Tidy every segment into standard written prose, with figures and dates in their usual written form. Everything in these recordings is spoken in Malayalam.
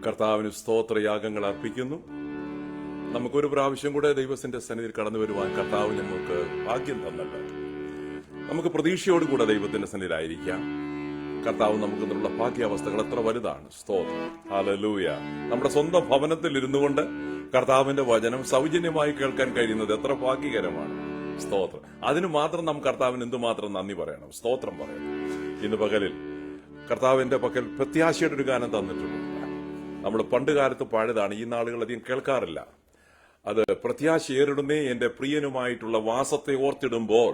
കർത്താവിന് സ്തോത്രയാഗങ്ങൾ അർപ്പിക്കുന്നു. നമുക്കൊരു പ്രാവശ്യം കൂടെ ദൈവത്തിന്റെ സന്നിധിയിൽ കടന്നു വരുവാൻ കർത്താവ് നമുക്ക് ഭാഗ്യം തന്നല്ലോ. നമുക്ക് പ്രതീക്ഷയോടുകൂടെ ദൈവത്തിന്റെ സന്നിധിയിലായിരിക്കാം. കർത്താവ് നമുക്ക് എന്നുള്ള ഭാഗ്യാവസ്ഥകൾ എത്ര വലുതാണ്. സ്തോത്രം, ഹല്ലേലൂയ. നമ്മുടെ സ്വന്തം ഭവനത്തിൽ ഇരുന്നു കൊണ്ട് കർത്താവിന്റെ വചനം സൗജന്യമായി കേൾക്കാൻ കഴിയുന്നത് എത്ര ഭാഗ്യകരമാണ്. സ്തോത്രം. അതിന് മാത്രം നാം കർത്താവിന് എന്തുമാത്രം നന്ദി പറയണം, സ്തോത്രം പറയണം. ഇന്ന് പകലിൽ കർത്താവിന്റെ പക്കൽ പ്രത്യാശയുടെ ഒരു ഗാനം തന്നിട്ടുണ്ട്. നമ്മൾ പണ്ട് കാലത്ത് പാടിയതാണ്, ഈ നാളുകൾ അധികം കേൾക്കാറില്ല. അത് പ്രത്യാശയേറിടുന്നേ എന്റെ പ്രിയനുമായിട്ടുള്ള വാസത്തെ ഓർത്തിടുമ്പോൾ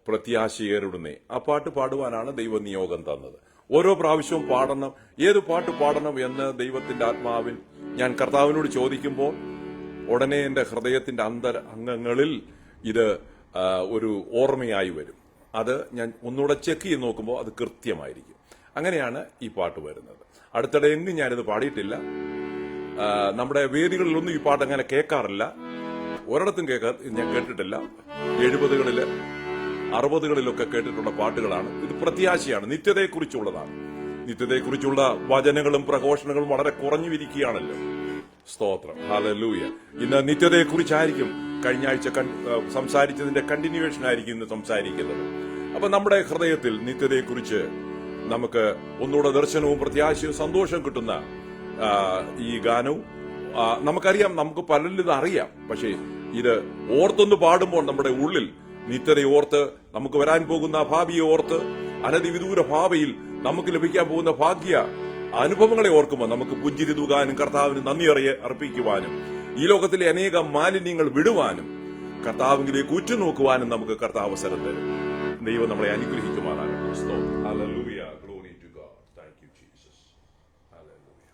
പ്രത്യാശയേറിടുന്നേ. ആ പാട്ട് പാടുവാനാണ് ദൈവ നിയോഗം തന്നത്. ഓരോ പ്രാവശ്യവും പാടണം, ഏത് പാട്ട് പാടണം എന്ന് ദൈവത്തിന്റെ ആത്മാവിൽ ഞാൻ കർത്താവിനോട് ചോദിക്കുമ്പോൾ ഉടനെ എന്റെ ഹൃദയത്തിന്റെ അംഗങ്ങളിൽ ഇത് ഒരു ഓർമ്മയായി വരും. അത് ഞാൻ ഒന്നുകൂടെ ചെക്ക് ചെയ്ത് നോക്കുമ്പോൾ അത് കൃത്യമായിരിക്കും. അങ്ങനെയാണ് ഈ പാട്ട് വരുന്നത്. അടുത്തിടെ എങ്ങും ഞാനിത് പാടിയിട്ടില്ല. നമ്മുടെ വേദികളിലൊന്നും ഈ പാട്ട് അങ്ങനെ കേൾക്കാറില്ല. ഒരിടത്തും ഞാൻ കേട്ടിട്ടില്ല. 70കളില് 60കളിലൊക്കെ കേട്ടിട്ടുള്ള പാട്ടുകളാണ്. ഇത് പ്രത്യാശയാണ്, നിത്യതയെക്കുറിച്ചുള്ളതാണ്. നിത്യതയെക്കുറിച്ചുള്ള വചനങ്ങളും പ്രഘോഷണങ്ങളും വളരെ കുറഞ്ഞുവിരിക്കുകയാണല്ലോ. സ്തോത്രം, ഹല്ലേലൂയ. ഇന്ന് നിത്യതയെക്കുറിച്ചായിരിക്കും കഴിഞ്ഞ ആഴ്ച സംസാരിച്ചതിന്റെ കണ്ടിന്യൂവേഷൻ ആയിരിക്കും ഇന്ന് സംസാരിക്കുന്നത്. അപ്പൊ നമ്മുടെ ഹൃദയത്തിൽ നിത്യതയെക്കുറിച്ച് നമുക്ക് ഒന്നുകൂടെ ദർശനവും പ്രത്യാശയും സന്തോഷം കിട്ടുന്ന ഈ ഗാനവും നമുക്കറിയാം. നമുക്ക് പലരിലും ഇത് അറിയാം. പക്ഷേ ഇത് ഓർത്തൊന്ന് പാടുമ്പോൾ നമ്മുടെ ഉള്ളിൽ നിത്യതയോർത്ത്, നമുക്ക് വരാൻ പോകുന്ന ഭാവിയെ ഓർത്ത്, അനധിവിദൂര ഭാവിയിൽ നമുക്ക് ലഭിക്കാൻ പോകുന്ന ഭാഗ്യ അനുഭവങ്ങളെ ഓർക്കുമ്പോൾ നമുക്ക് പുഞ്ചിരി തൂകാനും കർത്താവിന് നന്ദി അർപ്പിക്കുവാനും ഈ ലോകത്തിലെ അനേകം മാലിന്യങ്ങൾ വിടുവാനും കർത്താവിലേക്ക് ഉറ്റുനോക്കുവാനും നമുക്ക് കർത്താവ് അവസരം തരും. ദൈവം നമ്മളെ അനുഗ്രഹിക്കുമാറാകട്ടെ. Hallelujah, glory to God. Thank you Jesus. Hallelujah.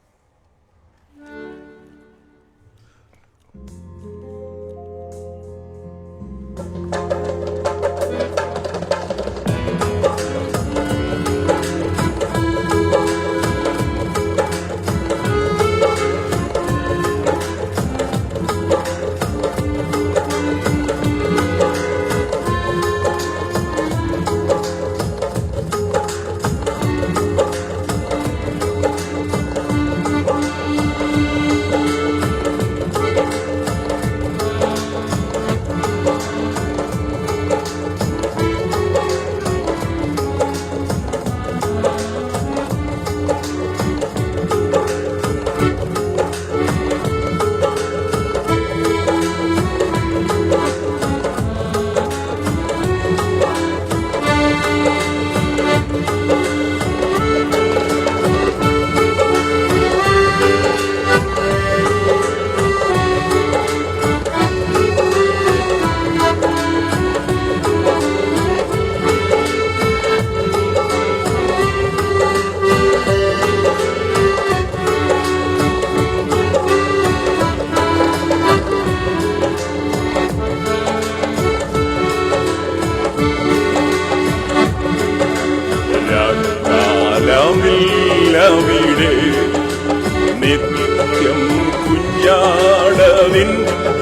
നിത്യം കുഞ്ഞാടവിൻ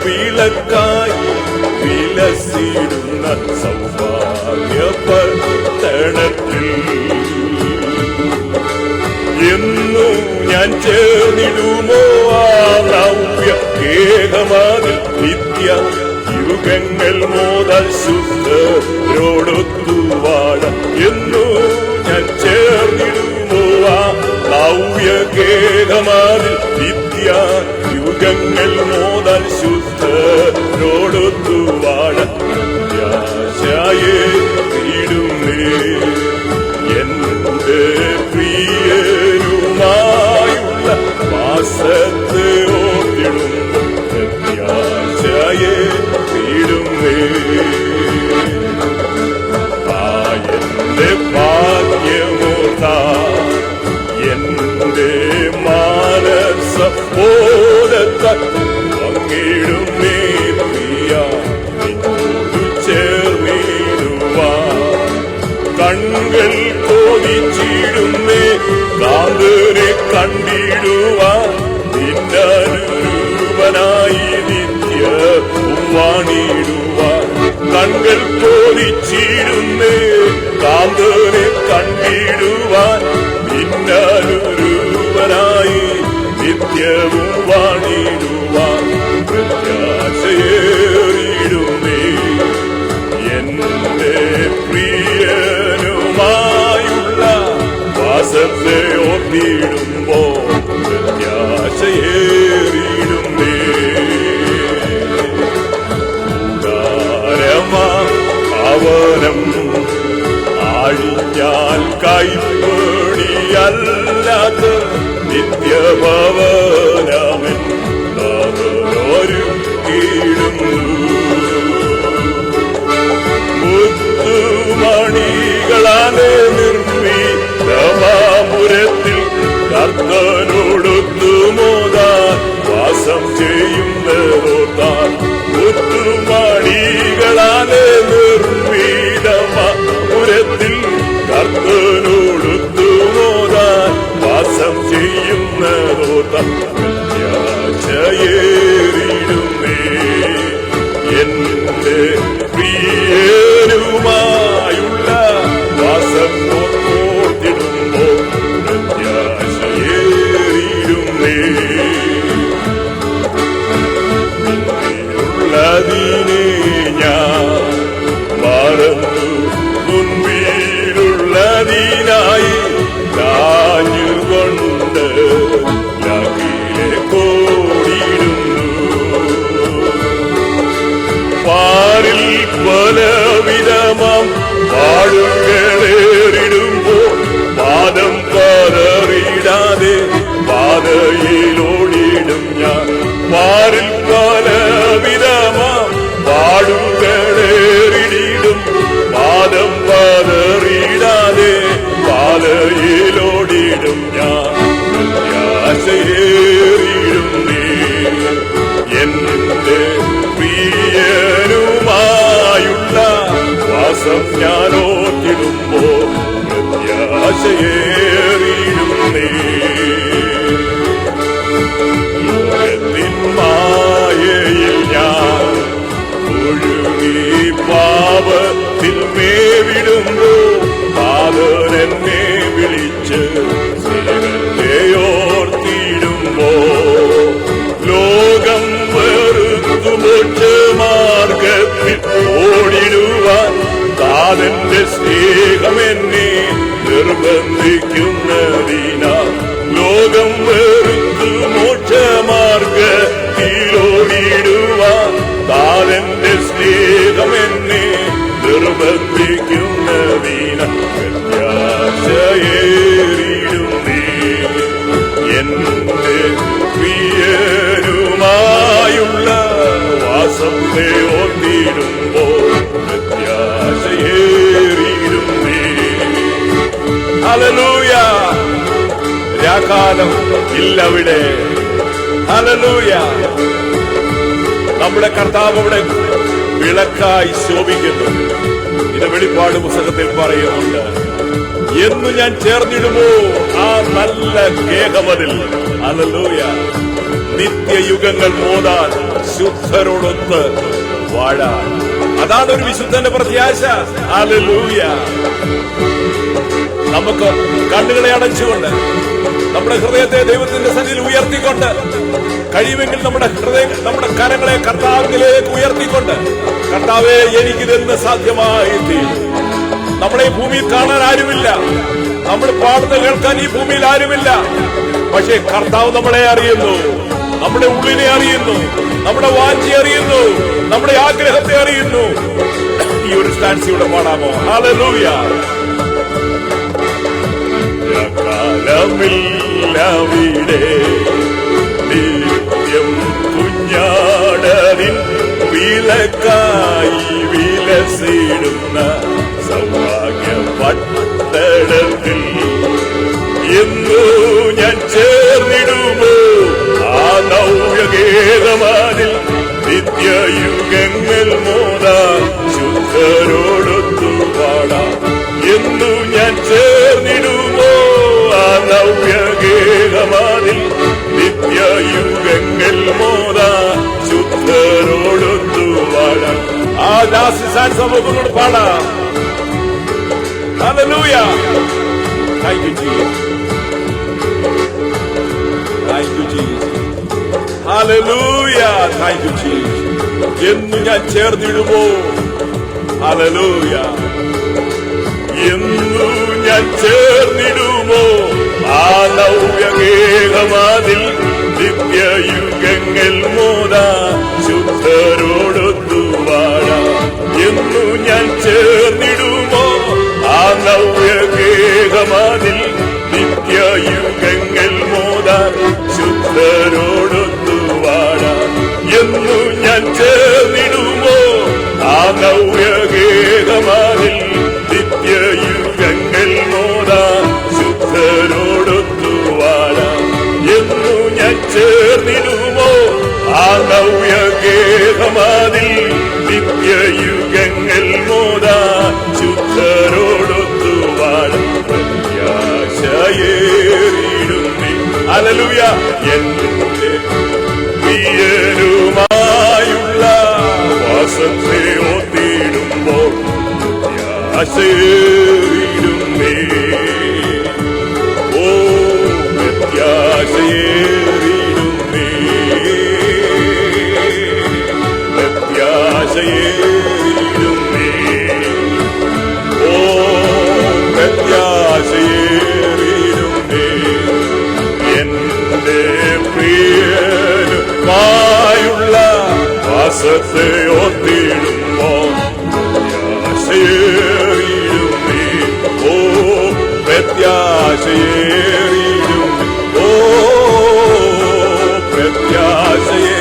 വിളക്കായി വിലസിടുന്ന സൗഭാഗ്യപട്ടണത്തിൽ എന്നും ഞാൻ ചേർന്നിടുമോ ആ നവ്യ കേഹമാതിൽ നിത്യ യുഗങ്ങൾ മോദൽ ശുദ്ധരോടൊത്തു വാഴ എന്നു ഞാൻ ചേർന്നിടുമോ ആ നവ്യ കേഹമാതിൽ നിത്യ യുഗങ്ങൾ മോദൽ ശുദ്ധരോടൊത്തു വാഴ പ്രത്യാശയെ ഇടുന്നേ എന്റെ പ്രിയനുമായുള്ള വാസത്തെ ഓർത്തിടുന്നു പ്രത്യാശയെ ഇടുന്നേ എന്റെ ഭാഗ്യമോതാ എന്റെ മാനസ ബോധത്താൽ പങ്കിടുന്നേ പ്രിയ നിന്നോട് ചേർന്നിടുവാൻ കണ്ണുകൾ കോതിച്ചിടുന്നേ കാന്തനെ കണ്ടിടുവാൻ നിന്നനുരൂപനായി നിത്യ വാണിടുവാൻ കണ്ണുകൾ കോതിച്ചിടുന്നേ കാന്തനെ കണ്ടിടുവാൻ നിന്നനുരൂപനായി നിത്യ നിത്യവും വാണിടുവാൻ പ്രത്യാശയേറിടുമേ. എന്റെ പ്രിയനുമായുള്ള വാസത്തെ ഓർത്തിടുമ്പോൾ പ്രത്യാശയേറിടുമേ. ഭവനം ആഴിഞ്ഞാൽ കൈപ്പണിയല്ലാത്ത നിത്യഭവനമൻ ഒരുക്കിയിടുന്നു. മുത്തുമണികളാലെ നിർമ്മിതമാപുരത്തിൽ കർത്തനോടൊത്തുമോതാൻ വാസം ചെയ്യുന്നതോർത്താൻ. മുത്തുമണികളാലെ നിർമ്മിതമാപുരത്തിൽ കർത്തനോടൊത്തുമോതാൻ വാസം ചെയ്യുന്നതോർത്താൻ പ്രത്യാശയേറിടുമേ. എന്റെ പ്രിയനുമായുള്ള വാസം ഓർത്തിടുമ്പോൾ പ്രത്യാശയേറിടുമേ. ഉള്ളതിനെ ഞാൻ മറന്നു മുൻപിലുള്ളതിനായി കാഞ്ഞുകൊണ്ട് കോടിടുന്നു. പാരിൽ പലവിധമാം പാടുകളേറിടുമ്പോൾ പാദം പതറിടാതെ പാതയിലോടിടും ഞാൻ. പാരിൽ പലവിധമാം പാടുകളേറിടും പാദം പതറിടാതെ പാതയിലോടിടും ഞാൻ. പ്രത്യാശയേറിടുമേ. എന്റെ പ്രിയനുമായുള്ള വാസം ഞാൻ ഓർത്തിടുമ്പോൾ പ്രത്യാശയേറിടുമേ. ലോകത്തിൻ മായയിൽ ഞാൻ ഒഴുകി പാപത്തിൽ മേവിടുമ്പോൾ പാതനെന്നെ വിളിച്ച് സ്നേഹത്തെ ഓർത്തിടുമ്പോൾ ലോകം വെറുത്തു മോക്ഷമാർഗത്തിൽ ഓടിടുവാൻ താതന്റെ സ്നേഹമെന്നെ നിർബന്ധിക്കുന്നതിനാൽ. ലോകം വെറുത്തു മോക്ഷമാർഗത്തിലോടിടുവാൻ താതന്റെ സ്നേഹമെന്നെ നിർബന്ധിക്കുന്നതിനാൽ പ്രത്യാശയേറിടുമേ. എന്റെ പ്രിയനുമായുള്ള വാസത്തെ ഓർത്തിടുമ്പോൾ പ്രത്യാശയേറിടുമേ. ഹല്ലേലൂയ. രാക്കാലം ഇല്ലവിടെ. ഹല്ലേലൂയ. നമ്മുടെ കർത്താവ് അവിടെ വിളക്കായി ശോഭിക്കുന്നു. ഇത് വെളിപ്പാട് പുസ്തകത്തിൽ പറയുന്നുണ്ട്. എന്നു ഞാൻ ചേർന്നിടുമോ ആ നല്ല ഗേഹമതിൽ. ഹല്ലേലൂയ. നിത്യയുഗങ്ങൾ മോതാൻ ശുദ്ധരോടൊത്ത് വാഴാൻ. അതാണ് ഒരു വിശുദ്ധന്റെ പ്രത്യാശ. ഹല്ലേലൂയ. നമുക്ക് കണ്ണുകളെ അടച്ചുകൊണ്ട് നമ്മുടെ ഹൃദയത്തെ ദൈവത്തിന്റെ സന്നിധിയിൽ ഉയർത്തിക്കൊണ്ട് കഴിയുമെങ്കിൽ നമ്മുടെ കരങ്ങളെ കർത്താവിലേക്ക് ഉയർത്തിക്കൊണ്ട് കർത്താവേ എനിക്കിതെന്ന് സാധ്യമായി തീരും. നമ്മുടെ ഈ ഭൂമിയിൽ കാണാൻ ആരുമില്ല, നമ്മൾ പാടുന്ന കേൾക്കാൻ ഈ ഭൂമിയിൽ ആരുമില്ല. പക്ഷേ കർത്താവ് നമ്മളെ അറിയുന്നു, നമ്മുടെ ഉള്ളിനെ അറിയുന്നു, നമ്മുടെ വാഞ്ചി അറിയുന്നു, നമ്മുടെ ആഗ്രഹത്തെ അറിയുന്നു. ഈ ഒരു സ്റ്റാൻസിയുടെ പാടാമോ? ഹല്ലേലൂയ. കാലമില്ലവിടെ നിത്യം കുഞ്ഞാടനിൻ വിളക്കായി വിലസിടുന്ന സൗഭാഗ്യ പട്ടണത്തിൽ എന്നു ഞാൻ ചേർന്നിടുമോ ആ നവ്യഗേഹമാതിൽ. നിത്യയുഗങ്ങൾ മോതാൻ ശുദ്ധരോടൊത്തു പാടാം. എന്നു ഞാൻ ചേർന്നിടുമോ ആ നവ്യഗേഹമാതിൽ. നിത്യയുഗങ്ങൾ മോതാൻ ശുദ്ധരോടൊത്തു പാടാം. ആ ദാസിസാൻ സമൂഹങ്ങളോട് പാടാം. Hallelujah. Thank you, Jesus. Thank you, Jesus. Hallelujah. Thank you Jesus. എന്നു ഞാൻ ചേർന്നിടുമോ? ഹല്ലേലൂയ. എന്നു ഞാൻ ചേർന്നിടുമോ ആ നവ്യഗേഹമാതിൽ നിത്യയുഗങ്ങൾ മോദാ ശുദ്ധരോടൊത്തു വാഴാം. എന്നു ഞാൻ ചേർന്നിടുമോ ആ നവ്യഗേഹമാതിൽ നിത്യയുഗങ്ങൾ മോദാ ശുദ്ധരോടൊത്തു വാഴാം. എന്നു ഞാൻ ചേർന്നിടുമോ ആ നവ്യഗേഹമാതിൽ നിത്യയുഗങ്ങൾ മോദാ ശുദ്ധരോടൊത്തു വാഴാം. എന്നു ഞാൻ ചേർന്നിടുമോ ആ നവ്യഗേഹമാതിൽ നിത്യയുഗങ്ങൾ മോദാ ശുദ്ധരോടൊത്തു വാഴാം. പ്രത്യാശയേറിടുന്നേ ഹല്ലേലൂയ. എന്റെ പ്രിയനുമായുള്ള വാസത്തെ ഓർത്തിടുമ്പോൾ പ്രത്യാശയേറിടുന്നേ. ഓ പ്രത്യാശയേറിടുന്നേ. പ്രത്യാശയേറിടുന്നേ. ഓ പ്രത്യാശയേറിടുന്നേ. എന്റെ പ്രിയനുമായുള്ള വാസത്തെ ഓർത്തിടുമ്പോൾ പ്രത്യാശയേറിടുന്നേ. ഓ പ്രത്യാശയേറിടുന്നേ. ഓ പ്രത്യാശയേറിടുന്നേ.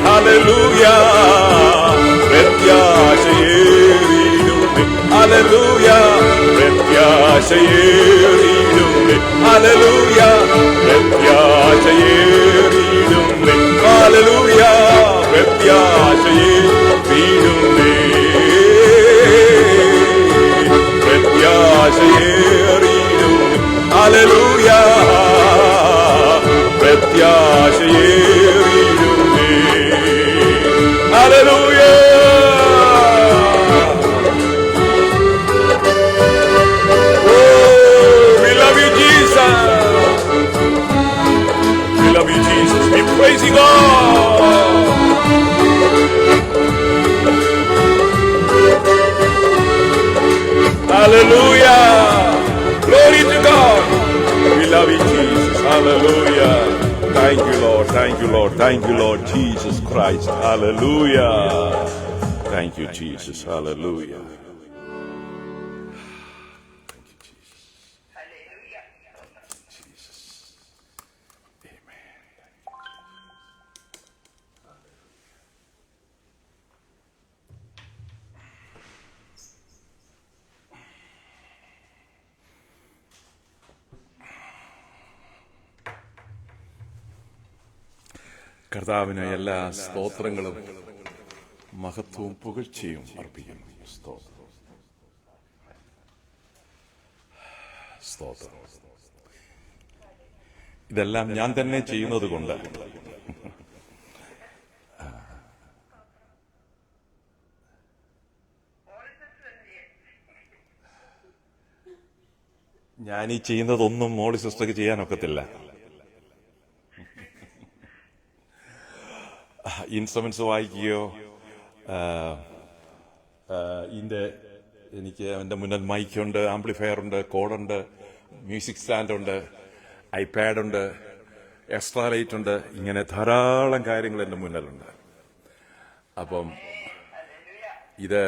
ഹല്ലേലൂയ. പ്രത്യാശയേറിടുന്നേ. ഹല്ലേലൂയ. പ്രത്യാശയേറിടുന്നേ. ഹല്ലേലൂയ. പ്രത്യാശയേറിടുന്നേ. ഹല്ലേലൂയ. പ്രത്യാശയേറിടുന്നേ. പ്രത്യാശയേറിടുന്നേ. ഹല്ലേലൂയ. പ്രത്യാശയേറിടുന്നേ. Hallelujah. Praising God. Hallelujah. Glory to God. We love you, Jesus. Hallelujah. Thank you, Lord. Thank you, Lord. Thank you, Lord Jesus Christ. Hallelujah. Thank you, Jesus. Hallelujah. കർത്താവിന് എല്ലാ സ്തോത്രങ്ങളും മഹത്വവും പുകഴ്ചയും അർപ്പിക്കുന്നു. സ്തോത്രം. ഇതെല്ലാം ഞാൻ തന്നെ ചെയ്യുന്നത് കൊണ്ട് ഞാനീ ചെയ്യുന്നതൊന്നും മോളി സിസ്റ്റർക്ക് ചെയ്യാനൊക്കത്തില്ല. ഇൻസ്ട്രുമെന്റ്സ് വായിക്കുകയോ എനിക്ക് എൻ്റെ മുന്നിൽ മൈക്കുണ്ട്, ആംപ്ലിഫയർ ഉണ്ട്, കോഡുണ്ട്, മ്യൂസിക് സ്റ്റാൻഡ് ഉണ്ട്, ഐപാഡ് ഉണ്ട്, എക്സ്ട്രാ ലൈറ്റ് ഉണ്ട്, ഇങ്ങനെ ധാരാളം കാര്യങ്ങൾ എൻ്റെ മുന്നിലുണ്ട്. അപ്പം ഇത്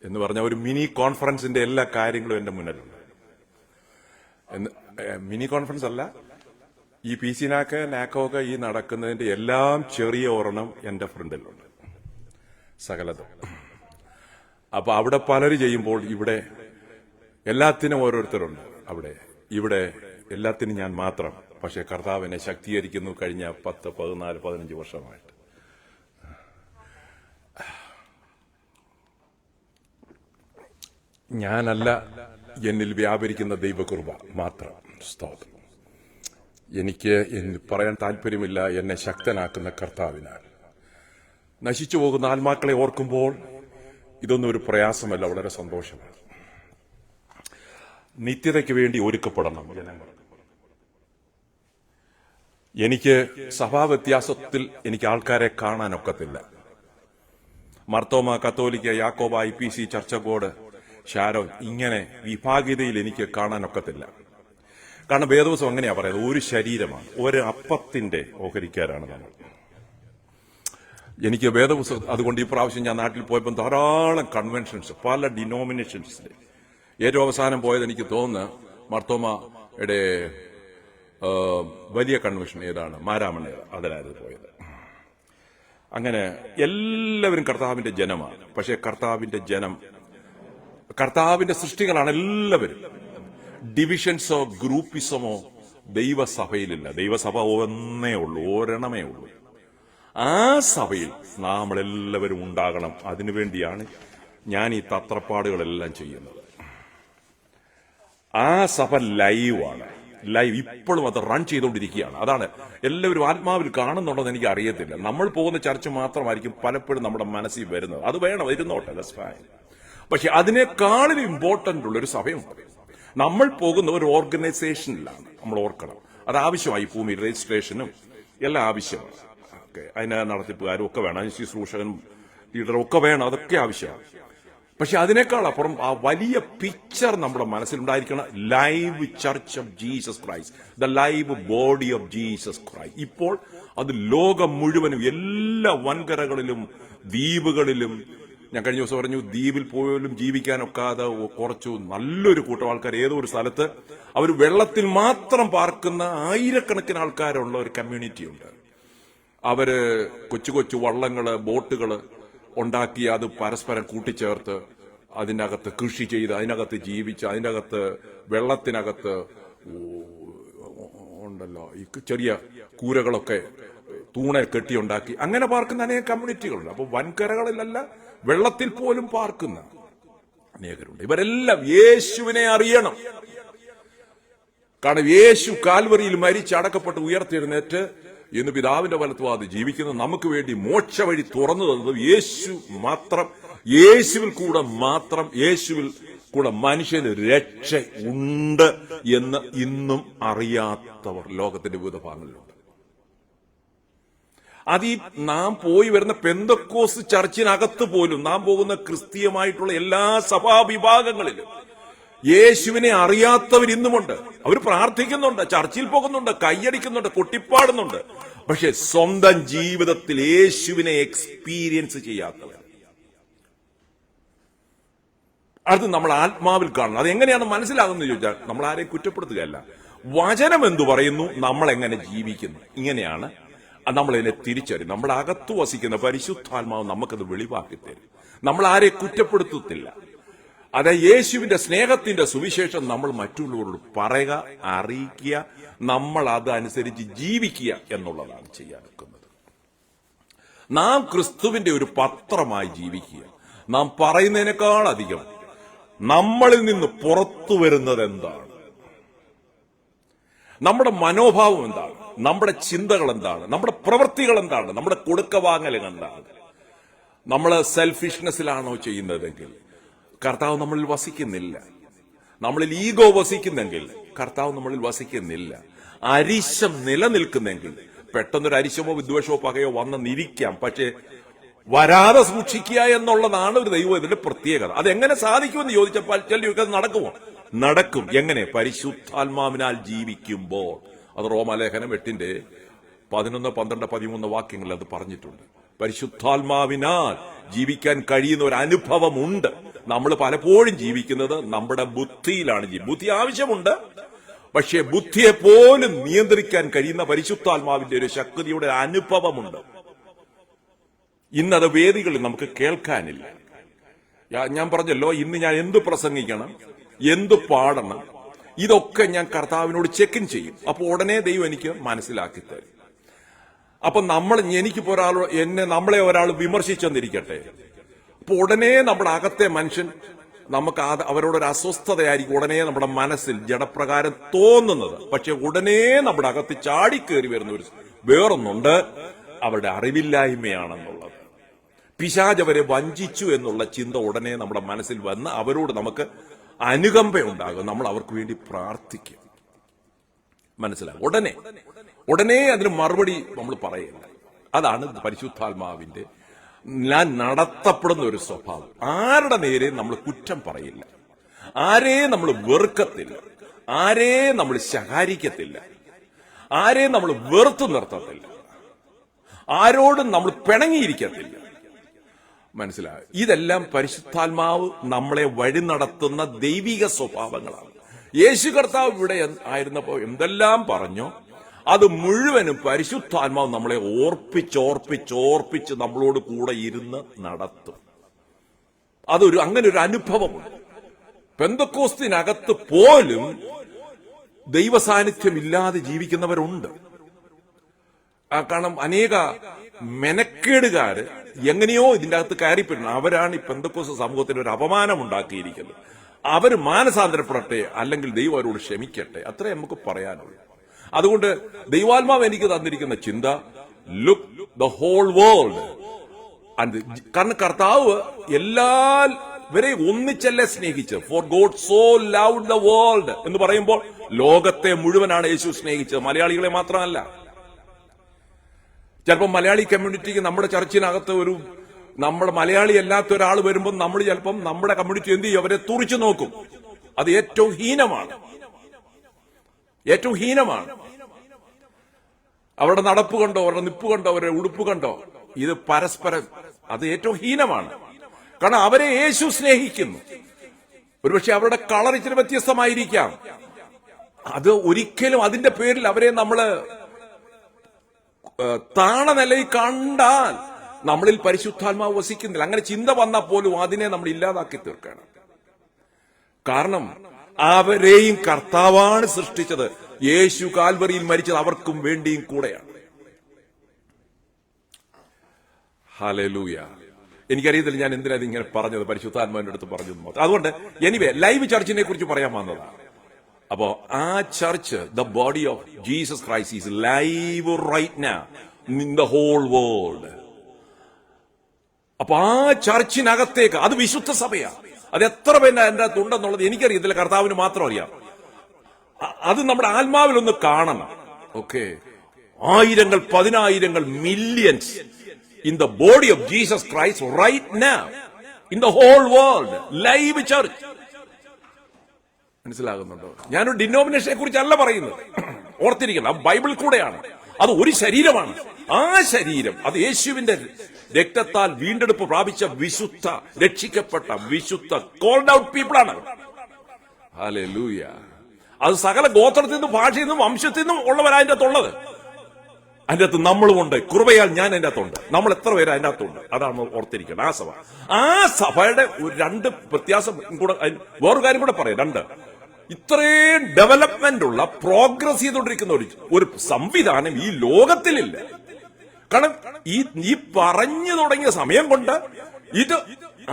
എന്ന് പറഞ്ഞ ഒരു മിനി കോൺഫറൻസിന്റെ എല്ലാ കാര്യങ്ങളും എൻ്റെ മുന്നിലുണ്ട്. മിനി കോൺഫറൻസ് അല്ല, ഈ പി സി നാക്കോ ഒക്കെ ഈ നടക്കുന്നതിന്റെ എല്ലാം ചെറിയ ഒരെണ്ണം എന്റെ ഫ്രണ്ടിലുണ്ട്, സകലതും. അപ്പൊ അവിടെ പലര് ചെയ്യുമ്പോൾ ഇവിടെ എല്ലാത്തിനും ഓരോരുത്തരുണ്ട്. ഇവിടെ എല്ലാത്തിനും ഞാൻ മാത്രം. പക്ഷെ കർത്താവിനെ ശക്തീകരിക്കുന്നു കഴിഞ്ഞ 10, 14, 15 വർഷമായിട്ട്. ഞാനല്ല, എന്നിൽ വ്യാപരിക്കുന്ന ദൈവകൃപ മാത്രം. സ്തോത്രം. എനിക്ക് പറയാൻ താല്പര്യമില്ല, എന്നെ ശക്തനാക്കുന്ന കർത്താവിനാൽ. നശിച്ചു പോകുന്ന ആത്മാക്കളെ ഓർക്കുമ്പോൾ ഇതൊന്നും ഒരു പ്രയാസമല്ല, വളരെ സന്തോഷമാണ്. നിത്യതയ്ക്ക് വേണ്ടി ഒരുക്കപ്പെടണം ജനങ്ങൾ. എനിക്ക് സഭാവ്യത്യാസത്തിൽ എനിക്ക് ആൾക്കാരെ കാണാനൊക്കത്തില്ല. മർത്തോമ, കത്തോലിക്ക, യാക്കോബ, IPC, ചർച്ചകോട്, ഷാരോൻ, ഇങ്ങനെ വിഭാഗീയതയിൽ എനിക്ക് കാണാനൊക്കത്തില്ല. കാരണം വേദവസം അങ്ങനെയാ പറയുന്നത്, ഒരു ശരീരമാണ്, ഒരു അപ്പത്തിന്റെ ഓഹരിക്കാരാണ് നമ്മൾ. എനിക്ക് വേദപുസ്തകം അതുകൊണ്ട് ഈ പ്രാവശ്യം ഞാൻ നാട്ടിൽ പോയപ്പോൾ ധാരാളം കൺവെൻഷൻസ്, പല ഡിനോമിനേഷൻസിൽ. ഏറ്റവും അവസാനം പോയത് എനിക്ക് തോന്നുന്നു മർത്തോമയുടെ വലിയ കൺവെൻഷൻ ഏതാണ്, മാരാമണ്ണ, അതിലായിരുന്നു പോയത്. അങ്ങനെ എല്ലാവരും കർത്താവിന്റെ ജനമാണ്. പക്ഷേ കർത്താവിന്റെ ജനം, കർത്താവിന്റെ സൃഷ്ടികളാണ് എല്ലാവരും. ഡിവിഷൻസോ ഗ്രൂപ്പിസമോ ദൈവസഭയിലില്ല. ദൈവസഭ ഒന്നേ ഉള്ളൂ, ഒരെണ്ണമേ ഉള്ളൂ. ആ സഭയിൽ നമ്മളെല്ലാവരും ഉണ്ടാകണം. അതിനുവേണ്ടിയാണ് ഞാൻ ഈ തത്രപ്പാടുകളെല്ലാം ചെയ്യുന്നത്. ആ സഭ ലൈവാണ്, ലൈവ് ഇപ്പോഴും അത് റൺ ചെയ്തുകൊണ്ടിരിക്കുകയാണ്. അതാണ് എല്ലാവരും ആത്മാവിൽ കാണുന്നുണ്ടെന്ന് എനിക്ക് അറിയത്തില്ല. നമ്മൾ പോകുന്ന ചർച്ച മാത്രമായിരിക്കും പലപ്പോഴും നമ്മുടെ മനസ്സിൽ വരുന്നത്. അത് വേണം, ഇരുന്നോട്ടെ, ദാറ്റ്സ് ഫൈൻ. പക്ഷെ അതിനേക്കാളും ഇമ്പോർട്ടന്റ് ഉള്ള ഒരു സഭയുണ്ട്. നമ്മൾ പോകുന്ന ഒരു ഓർഗനൈസേഷനിലാണ്, നമ്മൾ ഓർക്കണം. അത് ആവശ്യമായി. ഭൂമി രജിസ്ട്രേഷനും എല്ലാം ആവശ്യമാണ്. അതിന് നടത്തിപ്പുകാരും ഒക്കെ വേണം, ശുശ്രൂഷകനും ലീഡറും ഒക്കെ വേണം, അതൊക്കെ ആവശ്യമാണ്. പക്ഷെ അതിനേക്കാൾ അപ്പുറം ആ വലിയ പിക്ചർ നമ്മുടെ മനസ്സിലുണ്ടായിരിക്കണം. Live church of Jesus Christ, the live body of Jesus Christ. ഇപ്പോൾ അത് ലോകം മുഴുവനും എല്ലാ വൻകരകളിലും ദ്വീപുകളിലും, ഞാൻ കഴിഞ്ഞ ദിവസം പറഞ്ഞു, ദ്വീപിൽ പോലും ജീവിക്കാനൊക്കാതെ കുറച്ചു നല്ലൊരു കൂട്ടം ആൾക്കാർ ഏതോ ഒരു സ്ഥലത്ത് അവർ വെള്ളത്തിൽ മാത്രം പാർക്കുന്ന ആയിരക്കണക്കിന് ആൾക്കാരുള്ള ഒരു കമ്മ്യൂണിറ്റി ഉണ്ട്. അവര് കൊച്ചു കൊച്ചു വള്ളങ്ങള്, ബോട്ടുകള് ഉണ്ടാക്കി അത് പരസ്പരം കൂട്ടിച്ചേർത്ത് അതിനകത്ത് കൃഷി ചെയ്ത് അതിനകത്ത് ജീവിച്ച് അതിൻ്റെ അകത്ത് വെള്ളത്തിനകത്ത് ഉണ്ടല്ലോ ഈ ചെറിയ കൂരകളൊക്കെ തൂണ കെട്ടിയുണ്ടാക്കി അങ്ങനെ പാർക്കുന്ന അനേക കമ്മ്യൂണിറ്റികളുണ്ട്. അപ്പൊ വൻകരകളിലല്ല, വെള്ളത്തിൽ പോലും പാർക്കുന്ന അനേകരുണ്ട്. ഇവരെല്ലാം യേശുവിനെ അറിയണം. കാരണം യേശു കാൽവറിയിൽ മരിച്ച് അടക്കപ്പെട്ട് ഉയർത്തെഴുന്നേറ്റ് ഇന്ന് പിതാവിന്റെ വലത്തുവാതി ജീവിക്കുന്ന നമുക്ക് വേണ്ടി മോക്ഷ വഴി തുറന്നു തന്നത് യേശു മാത്രം. യേശുവിൽ കൂടെ മാത്രം, യേശുവിൽ കൂടെ മനുഷ്യന് രക്ഷ ഉണ്ട് എന്ന് ഇന്നും അറിയാത്തവർ ലോകത്തിന്റെ വിവിധ ഭാഗങ്ങളിലുണ്ട്. അത് ഈ നാം പോയി വരുന്ന പെന്തക്കോസ് ചർച്ചിനകത്ത് പോലും, നാം പോകുന്ന ക്രിസ്തീയമായിട്ടുള്ള എല്ലാ സഭാവിഭാഗങ്ങളിലും യേശുവിനെ അറിയാത്തവർ ഇന്നുമുണ്ട്. അവർ പ്രാർത്ഥിക്കുന്നുണ്ട്, ചർച്ചിൽ പോകുന്നുണ്ട്, കൈയടിക്കുന്നുണ്ട്, കൊട്ടിപ്പാടുന്നുണ്ട്. പക്ഷെ സ്വന്തം ജീവിതത്തിൽ യേശുവിനെ എക്സ്പീരിയൻസ് ചെയ്യാത്തവർ. അത് നമ്മൾ ആത്മാവിൽ കാണണം. അത് എങ്ങനെയാണ് മനസ്സിലാകുന്നത് ചോദിച്ചാൽ, നമ്മൾ ആരെയും കുറ്റപ്പെടുത്തുകയല്ല. വചനം എന്തു പറയുന്നു, നമ്മൾ എങ്ങനെ ജീവിക്കുന്നു, ഇങ്ങനെയാണ് നമ്മളതിനെ തിരിച്ചറിയും. നമ്മുടെ അകത്ത് വസിക്കുന്ന പരിശുദ്ധാത്മാവ് നമുക്കത് വെളിവാക്കി തരും. നമ്മൾ ആരെ കുറ്റപ്പെടുത്തത്തില്ല. അത് യേശുവിന്റെ സ്നേഹത്തിന്റെ സുവിശേഷം നമ്മൾ മറ്റുള്ളവരോട് പറയുക, അറിയിക്കുക, നമ്മൾ അതനുസരിച്ച് ജീവിക്കുക എന്നുള്ളതാണ് ചെയ്യാൻ നിൽക്കുന്നത്. നാം ക്രിസ്തുവിന്റെ ഒരു പത്രമായി ജീവിക്കുക. നാം പറയുന്നതിനേക്കാൾ അധികം നമ്മളിൽ നിന്ന് പുറത്തു വരുന്നത് എന്താണ്, നമ്മുടെ മനോഭാവം എന്താണ്, നമ്മുടെ ചിന്തകൾ എന്താണ്, നമ്മുടെ പ്രവൃത്തികൾ എന്താണ്, നമ്മുടെ കൊടുക്കവാങ്ങലുകൾ എന്താണ്. നമ്മൾ സെൽഫിഷ്നെസ്സിലാണോ ചെയ്യുന്നതെങ്കിൽ കർത്താവ് നമ്മളിൽ വസിക്കുന്നില്ല. നമ്മളിൽ ഈഗോ വസിക്കുന്നെങ്കിൽ കർത്താവ് നമ്മളിൽ വസിക്കുന്നില്ല. അരിശം നിലനിൽക്കുന്നെങ്കിൽ പെട്ടെന്നൊരു അരിശമോ വിദ്വേഷമോ പകയോ വന്നെന്നിരിക്കാം, പക്ഷേ വരാതെ സൂക്ഷിക്കുക എന്നുള്ളതാണ് ഒരു ദൈവത്തിന്റെ പ്രത്യേകത. അതെങ്ങനെ സാധിക്കുമെന്ന് ചോദിച്ചപ്പോൾ ചിലർക്ക് നടക്കുമോ? നടക്കും. എങ്ങനെ? പരിശുദ്ധാത്മാവിനാൽ ജീവിക്കുമ്പോൾ. അത് റോമാലേഖനം 8:11, 12, 13 വാക്യങ്ങളിൽ അത് പറഞ്ഞിട്ടുണ്ട്. പരിശുദ്ധാത്മാവിനാൽ ജീവിക്കാൻ കഴിയുന്ന ഒരു അനുഭവമുണ്ട്. നമ്മൾ പലപ്പോഴും ജീവിക്കുന്നത് നമ്മുടെ ബുദ്ധിയിലാണ്. ബുദ്ധി ആവശ്യമുണ്ട്, പക്ഷേ ബുദ്ധിയെ പോലും നിയന്ത്രിക്കാൻ കഴിയുന്ന പരിശുദ്ധാത്മാവിന്റെ ഒരു ശക്തിയുടെ അനുഭവമുണ്ട്. ഇന്നത് വേദികളിൽ നമുക്ക് കേൾക്കാനില്ല. ഞാൻ പറഞ്ഞല്ലോ, ഇന്ന് ഞാൻ എന്ത് പ്രസംഗിക്കണം, എന്ത് പാടണം, ഇതൊക്കെ ഞാൻ കർത്താവിനോട് ചെക്കിൻ ചെയ്യും. അപ്പൊ ഉടനെ ദൈവം എനിക്ക് മനസ്സിലാക്കി തരും. അപ്പൊ എനിക്കിപ്പോ നമ്മളെ ഒരാൾ വിമർശിച്ചെന്നിരിക്കട്ടെ, അപ്പൊ ഉടനെ നമ്മുടെ അകത്തെ മനുഷ്യൻ നമുക്ക് അവരോടൊരു അസ്വസ്ഥതയായിരിക്കും ഉടനെ നമ്മുടെ മനസ്സിൽ ജഡപ്രകാരം തോന്നുന്നത്. പക്ഷെ ഉടനെ നമ്മുടെ അകത്ത് ചാടിക്കേറി വരുന്ന ഒരു വേറൊന്നുണ്ട്, അവരുടെ അറിവില്ലായ്മയാണെന്നുള്ളത്. പിശാച് അവരെ വഞ്ചിച്ചു എന്നുള്ള ചിന്ത ഉടനെ നമ്മുടെ മനസ്സിൽ വന്ന് അവരോട് നമുക്ക് അനുകമ്പയുണ്ടാകും. നമ്മൾ അവർക്ക് വേണ്ടി പ്രാർത്ഥിക്കും. മനസ്സിലാകും. ഉടനെ അതിന് മറുപടി നമ്മൾ പറയില്ല. അതാണ് പരിശുദ്ധാത്മാവിന്റെ ഞാൻ നടത്തപ്പെടുന്ന ഒരു സ്വഭാവം. ആരുടെ നേരെ നമ്മൾ കുറ്റം പറയില്ല, ആരെയും നമ്മൾ വെറുക്കത്തില്ല, ആരെയും നമ്മൾ ശകാരിക്കത്തില്ല, ആരെയും നമ്മൾ വെറുത്തു നിർത്തത്തില്ല, ആരോടും നമ്മൾ പിണങ്ങിയിരിക്കത്തില്ല. മനസ്സിലായി? ഇതെല്ലാം പരിശുദ്ധാത്മാവ് നമ്മളെ വഴി നടത്തുന്ന ദൈവിക സ്വഭാവങ്ങളാണ്. യേശു കർത്താവ് ഇവിടെ ആയിരുന്നപ്പോ എന്തെല്ലാം പറഞ്ഞോ അത് മുഴുവനും പരിശുദ്ധാത്മാവ് നമ്മളെ ഓർപ്പിച്ച് നമ്മളോട് കൂടെ ഇരുന്ന് നടത്തും. അങ്ങനെ ഒരു അനുഭവമുണ്ട്. പെന്തക്കോസ്തിനകത്ത് പോലും ദൈവസാന്നിധ്യമില്ലാതെ ജീവിക്കുന്നവരുണ്ട്. കാരണം അനേക മെനക്കേടുകാര് എങ്ങനെയോ ഇതിന്റെ അകത്ത് കയറിപ്പെടുന്നു. അവരാണ് ഈ പെന്തക്കോസ്ത് സമൂഹത്തിന് ഒരു അപമാനം ഉണ്ടാക്കിയിരിക്കുന്നത്. അവർ മാനസാന്തരപ്പെടട്ടെ, അല്ലെങ്കിൽ ദൈവം അവരോട് ക്ഷമിക്കട്ടെ, അത്രേ നമുക്ക് പറയാനുള്ളൂ. അതുകൊണ്ട് ദൈവാത്മാവ് എനിക്ക് തന്നിരിക്കുന്ന ചിന്ത, ലുക്ക് ദ ഹോൾ വേൾഡ്. കാരണം കർത്താവ് എല്ലാവരെയും ഒന്നിച്ചല്ലേ സ്നേഹിച്ചത്. For God so loved the world എന്ന് പറയുമ്പോൾ ലോകത്തെ മുഴുവനാണ് യേശു സ്നേഹിച്ചത്, മലയാളികളെ മാത്രമല്ല. ചിലപ്പോൾ മലയാളി കമ്മ്യൂണിറ്റിക്ക് നമ്മുടെ ചർച്ചിനകത്ത് നമ്മുടെ മലയാളി അല്ലാത്ത ഒരാൾ വരുമ്പോൾ നമ്മൾ ചിലപ്പം നമ്മുടെ കമ്മ്യൂണിറ്റി എന്ത് ചെയ്യും? അവരെ തുറിച്ചു നോക്കും. അത് ഏറ്റവും ഹീനമാണ്. അവരുടെ നടപ്പ് കണ്ടോ, അവരുടെ നിപ്പ് കണ്ടോ, അവരുടെ ഉടുപ്പ് കണ്ടോ, ഇത് പരസ്പരം അത് ഏറ്റവും ഹീനമാണ്. കാരണം അവരെ യേശു സ്നേഹിക്കുന്നു. ഒരുപക്ഷെ അവരുടെ കളർ ഇച്ചിരി വ്യത്യസ്തമായിരിക്കാം. അത് ഒരിക്കലും അതിന്റെ പേരിൽ അവരെ നമ്മള് താണ നിലയിൽ കണ്ടാൽ നമ്മളിൽ പരിശുദ്ധാത്മാവ് വസിക്കുന്നില്ല. അങ്ങനെ ചിന്ത വന്നാൽ പോലും അതിനെ നമ്മൾ ഇല്ലാതാക്കി തീർക്കണം. കാരണം അവരെയും കർത്താവാണ് സൃഷ്ടിച്ചത്. യേശു കാൽവറിയിൽ മരിച്ചത് അവർക്കും വേണ്ടിയും കൂടെയാണ്. ഹല്ലേലൂയ. എനിക്കറിയത്തില്ല ഞാൻ എന്തിനാ ഇങ്ങനെ പറഞ്ഞത്, പരിശുദ്ധാത്മാവിന്റെ അടുത്ത് പറഞ്ഞു മാത്രം. അതുകൊണ്ട് എനിവേ ലൈവ് ചർച്ചിനെ കുറിച്ച് പറയാൻ വന്നതാണ്. അപ്പോ ആ church, the body of Jesus Christ is live right now in the whole world. അപ്പൊ ആ ചർച്ചിനകത്തേക്ക്, അത് വിശുദ്ധ സഭയാണ്. അത് എത്ര പേര് എന്റെ അകത്ത് ഉണ്ടെന്നുള്ളത് എനിക്കറിയത്തില്ല, കർത്താവിന് മാത്രം അറിയാം. അത് നമ്മുടെ ആത്മാവിലൊന്ന് കാണണം. ഓക്കെ, ആയിരങ്ങൾ, പതിനായിരങ്ങൾ, millions in the body of Jesus Christ right now in the whole world, live church. മനസ്സിലാകുന്നുണ്ടോ? ഞാനൊരു ഡിനോമിനേഷനെ കുറിച്ചല്ല പറയുന്നത്, ഓർത്തിരിക്കണം. ബൈബിൾ കൂടെയാണ്. അത് ഒരു ശരീരമാണ്. ആ ശരീരം അത് യേശുവിന്റെ രക്തത്താൽ വീണ്ടെടുപ്പ് പ്രാപിച്ച വിശുദ്ധ, രക്ഷിക്കപ്പെട്ട വിശുദ്ധ കോൾഡ് ഔട്ട് പീപ്പിളാണ്. ഹല്ലേലൂയ. അത് സകല ഗോത്രത്തിൽ നിന്നും ഭാഷയിൽ നിന്നും വംശത്തിൽ നിന്നും ഉള്ളവരാ അതിന്റെ അകത്തുള്ളത്. അതിന്റെ അകത്ത് നമ്മളുമുണ്ട്. കൃപയാൽ ഞാൻ അതിന്റെ അകത്തുണ്ട്. നമ്മൾ എത്ര പേര് അതിന്റെ അകത്തുണ്ട്? അതാണ് ഓർത്തിരിക്കണം. ആ സഭയുടെ രണ്ട് വ്യത്യാസം കൂടെ, വേറൊരു കാര്യം കൂടെ പറയാം. ഇത്രയും ഡെവലപ്മെന്റ് ഉള്ള, പ്രോഗ്രസ് ചെയ്തുകൊണ്ടിരിക്കുന്ന ഒരു സംവിധാനം ഈ ലോകത്തിലില്ല. കാരണം ഈ പറഞ്ഞു തുടങ്ങിയ സമയം കൊണ്ട് ഇത്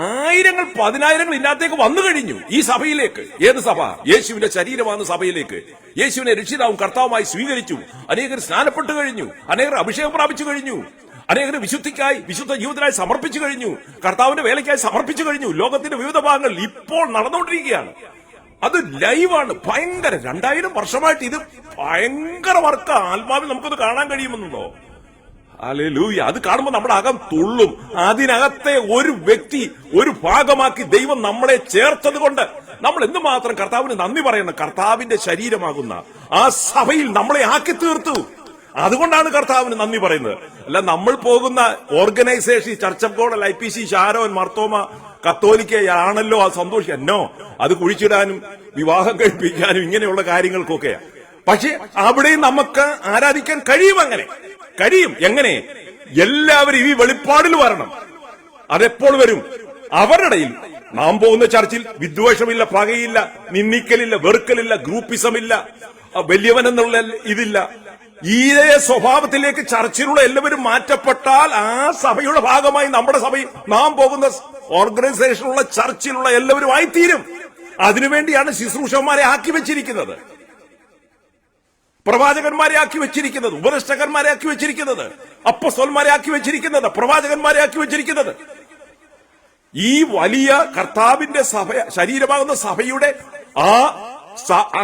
ആയിരങ്ങൾ, പതിനായിരങ്ങൾ ഇതിനകത്തേക്ക് വന്നു കഴിഞ്ഞു. ഈ സഭയിലേക്ക്. ഏത് സഭ? യേശുവിന്റെ ശരീരമാണ് സഭയിലേക്ക്. യേശുവിനെ രക്ഷിതാവും കർത്താവുമായി സ്വീകരിച്ചു. അനേകർ സ്നാനപ്പെട്ടു കഴിഞ്ഞു, അനേകർ അഭിഷേകം പ്രാപിച്ചു കഴിഞ്ഞു, അനേകർ വിശുദ്ധിക്കായി, വിശുദ്ധ ജീവിതത്തിനായി സമർപ്പിച്ചു കഴിഞ്ഞു, കർത്താവിന്റെ വേലയ്ക്കായി സമർപ്പിച്ചു കഴിഞ്ഞു. ലോകത്തിന്റെ വിവിധ ഭാഗങ്ങളിൽ ഇപ്പോൾ നടന്നുകൊണ്ടിരിക്കുകയാണ്. അത് ലൈവാണ്. ഭയങ്കര 2000 വർഷമായിട്ട് ഇത് ഭയങ്കര വർക്ക്. ആത്മാവിൽ നമുക്കത് കാണാൻ കഴിയുമെന്നുണ്ടോ? ഹല്ലേലൂയ. അത് കാണുമ്പോൾ നമ്മുടെ അകം തുള്ളും. അതിനകത്തെ ഒരു വ്യക്തി, ഒരു ഭാഗമാക്കി ദൈവം നമ്മളെ ചേർത്തത് കൊണ്ട് നമ്മൾ എന്തുമാത്രം കർത്താവിന് നന്ദി പറയണം. കർത്താവിന്റെ ശരീരമാകുന്ന ആ സഭയിൽ നമ്മളെ ആക്കി തീർത്തു. അതുകൊണ്ടാണ് കർത്താവിന് നന്ദി പറയുന്നത്. അല്ല നമ്മൾ പോകുന്ന organisation, Church of God, IPC, Sharon, Marthoma, കത്തോലിക്കയാണല്ലോ അത് സന്തോഷിക്കാനോ, അത് കുഴിച്ചിടാനും വിവാഹം കഴിപ്പിക്കാനും ഇങ്ങനെയുള്ള കാര്യങ്ങൾക്കൊക്കെയാ. പക്ഷെ അവിടെയും നമുക്ക് ആരാധിക്കാൻ കഴിയും. അങ്ങനെ കഴിയും. എങ്ങനെ? എല്ലാവരും ഈ വെളിപ്പാടിൽ വരണം. അതെപ്പോൾ വരും? അവരുടെ ഇടയിൽ. നാം പോകുന്ന ചർച്ചിൽ വിദ്വേഷമില്ല, പകയില്ല, നിന്ദിക്കലില്ല, വെറുക്കലില്ല, ഗ്രൂപ്പിസമില്ല, വലിയവനെന്നുള്ള ഇതില്ല. ഈ സ്വഭാവത്തിലേക്ക് ചർച്ചിലുള്ള എല്ലാവരും മാറ്റപ്പെട്ടാൽ ആ സഭയുടെ ഭാഗമായി നമ്മുടെ സഭയിൽ, നാം പോകുന്ന ഓർഗനൈസേഷനുള്ള ചർച്ചിലുള്ള എല്ലാവരും ആയിത്തീരും. അതിനുവേണ്ടിയാണ് ശുശ്രൂഷന്മാരെ ആക്കി വെച്ചിരിക്കുന്നത്, പ്രവാചകന്മാരെ ആക്കി വെച്ചിരിക്കുന്നത്, ഉപദേഷ്ടകന്മാരെ ആക്കി വെച്ചിരിക്കുന്നത്, അപ്പോസ്തലന്മാരെ ആക്കി വെച്ചിരിക്കുന്നത്, പ്രവാചകന്മാരെ ആക്കി വെച്ചിരിക്കുന്നത്. ഈ വലിയ കർത്താവിന്റെ സഭ, ശരീരമാകുന്ന സഭയുടെ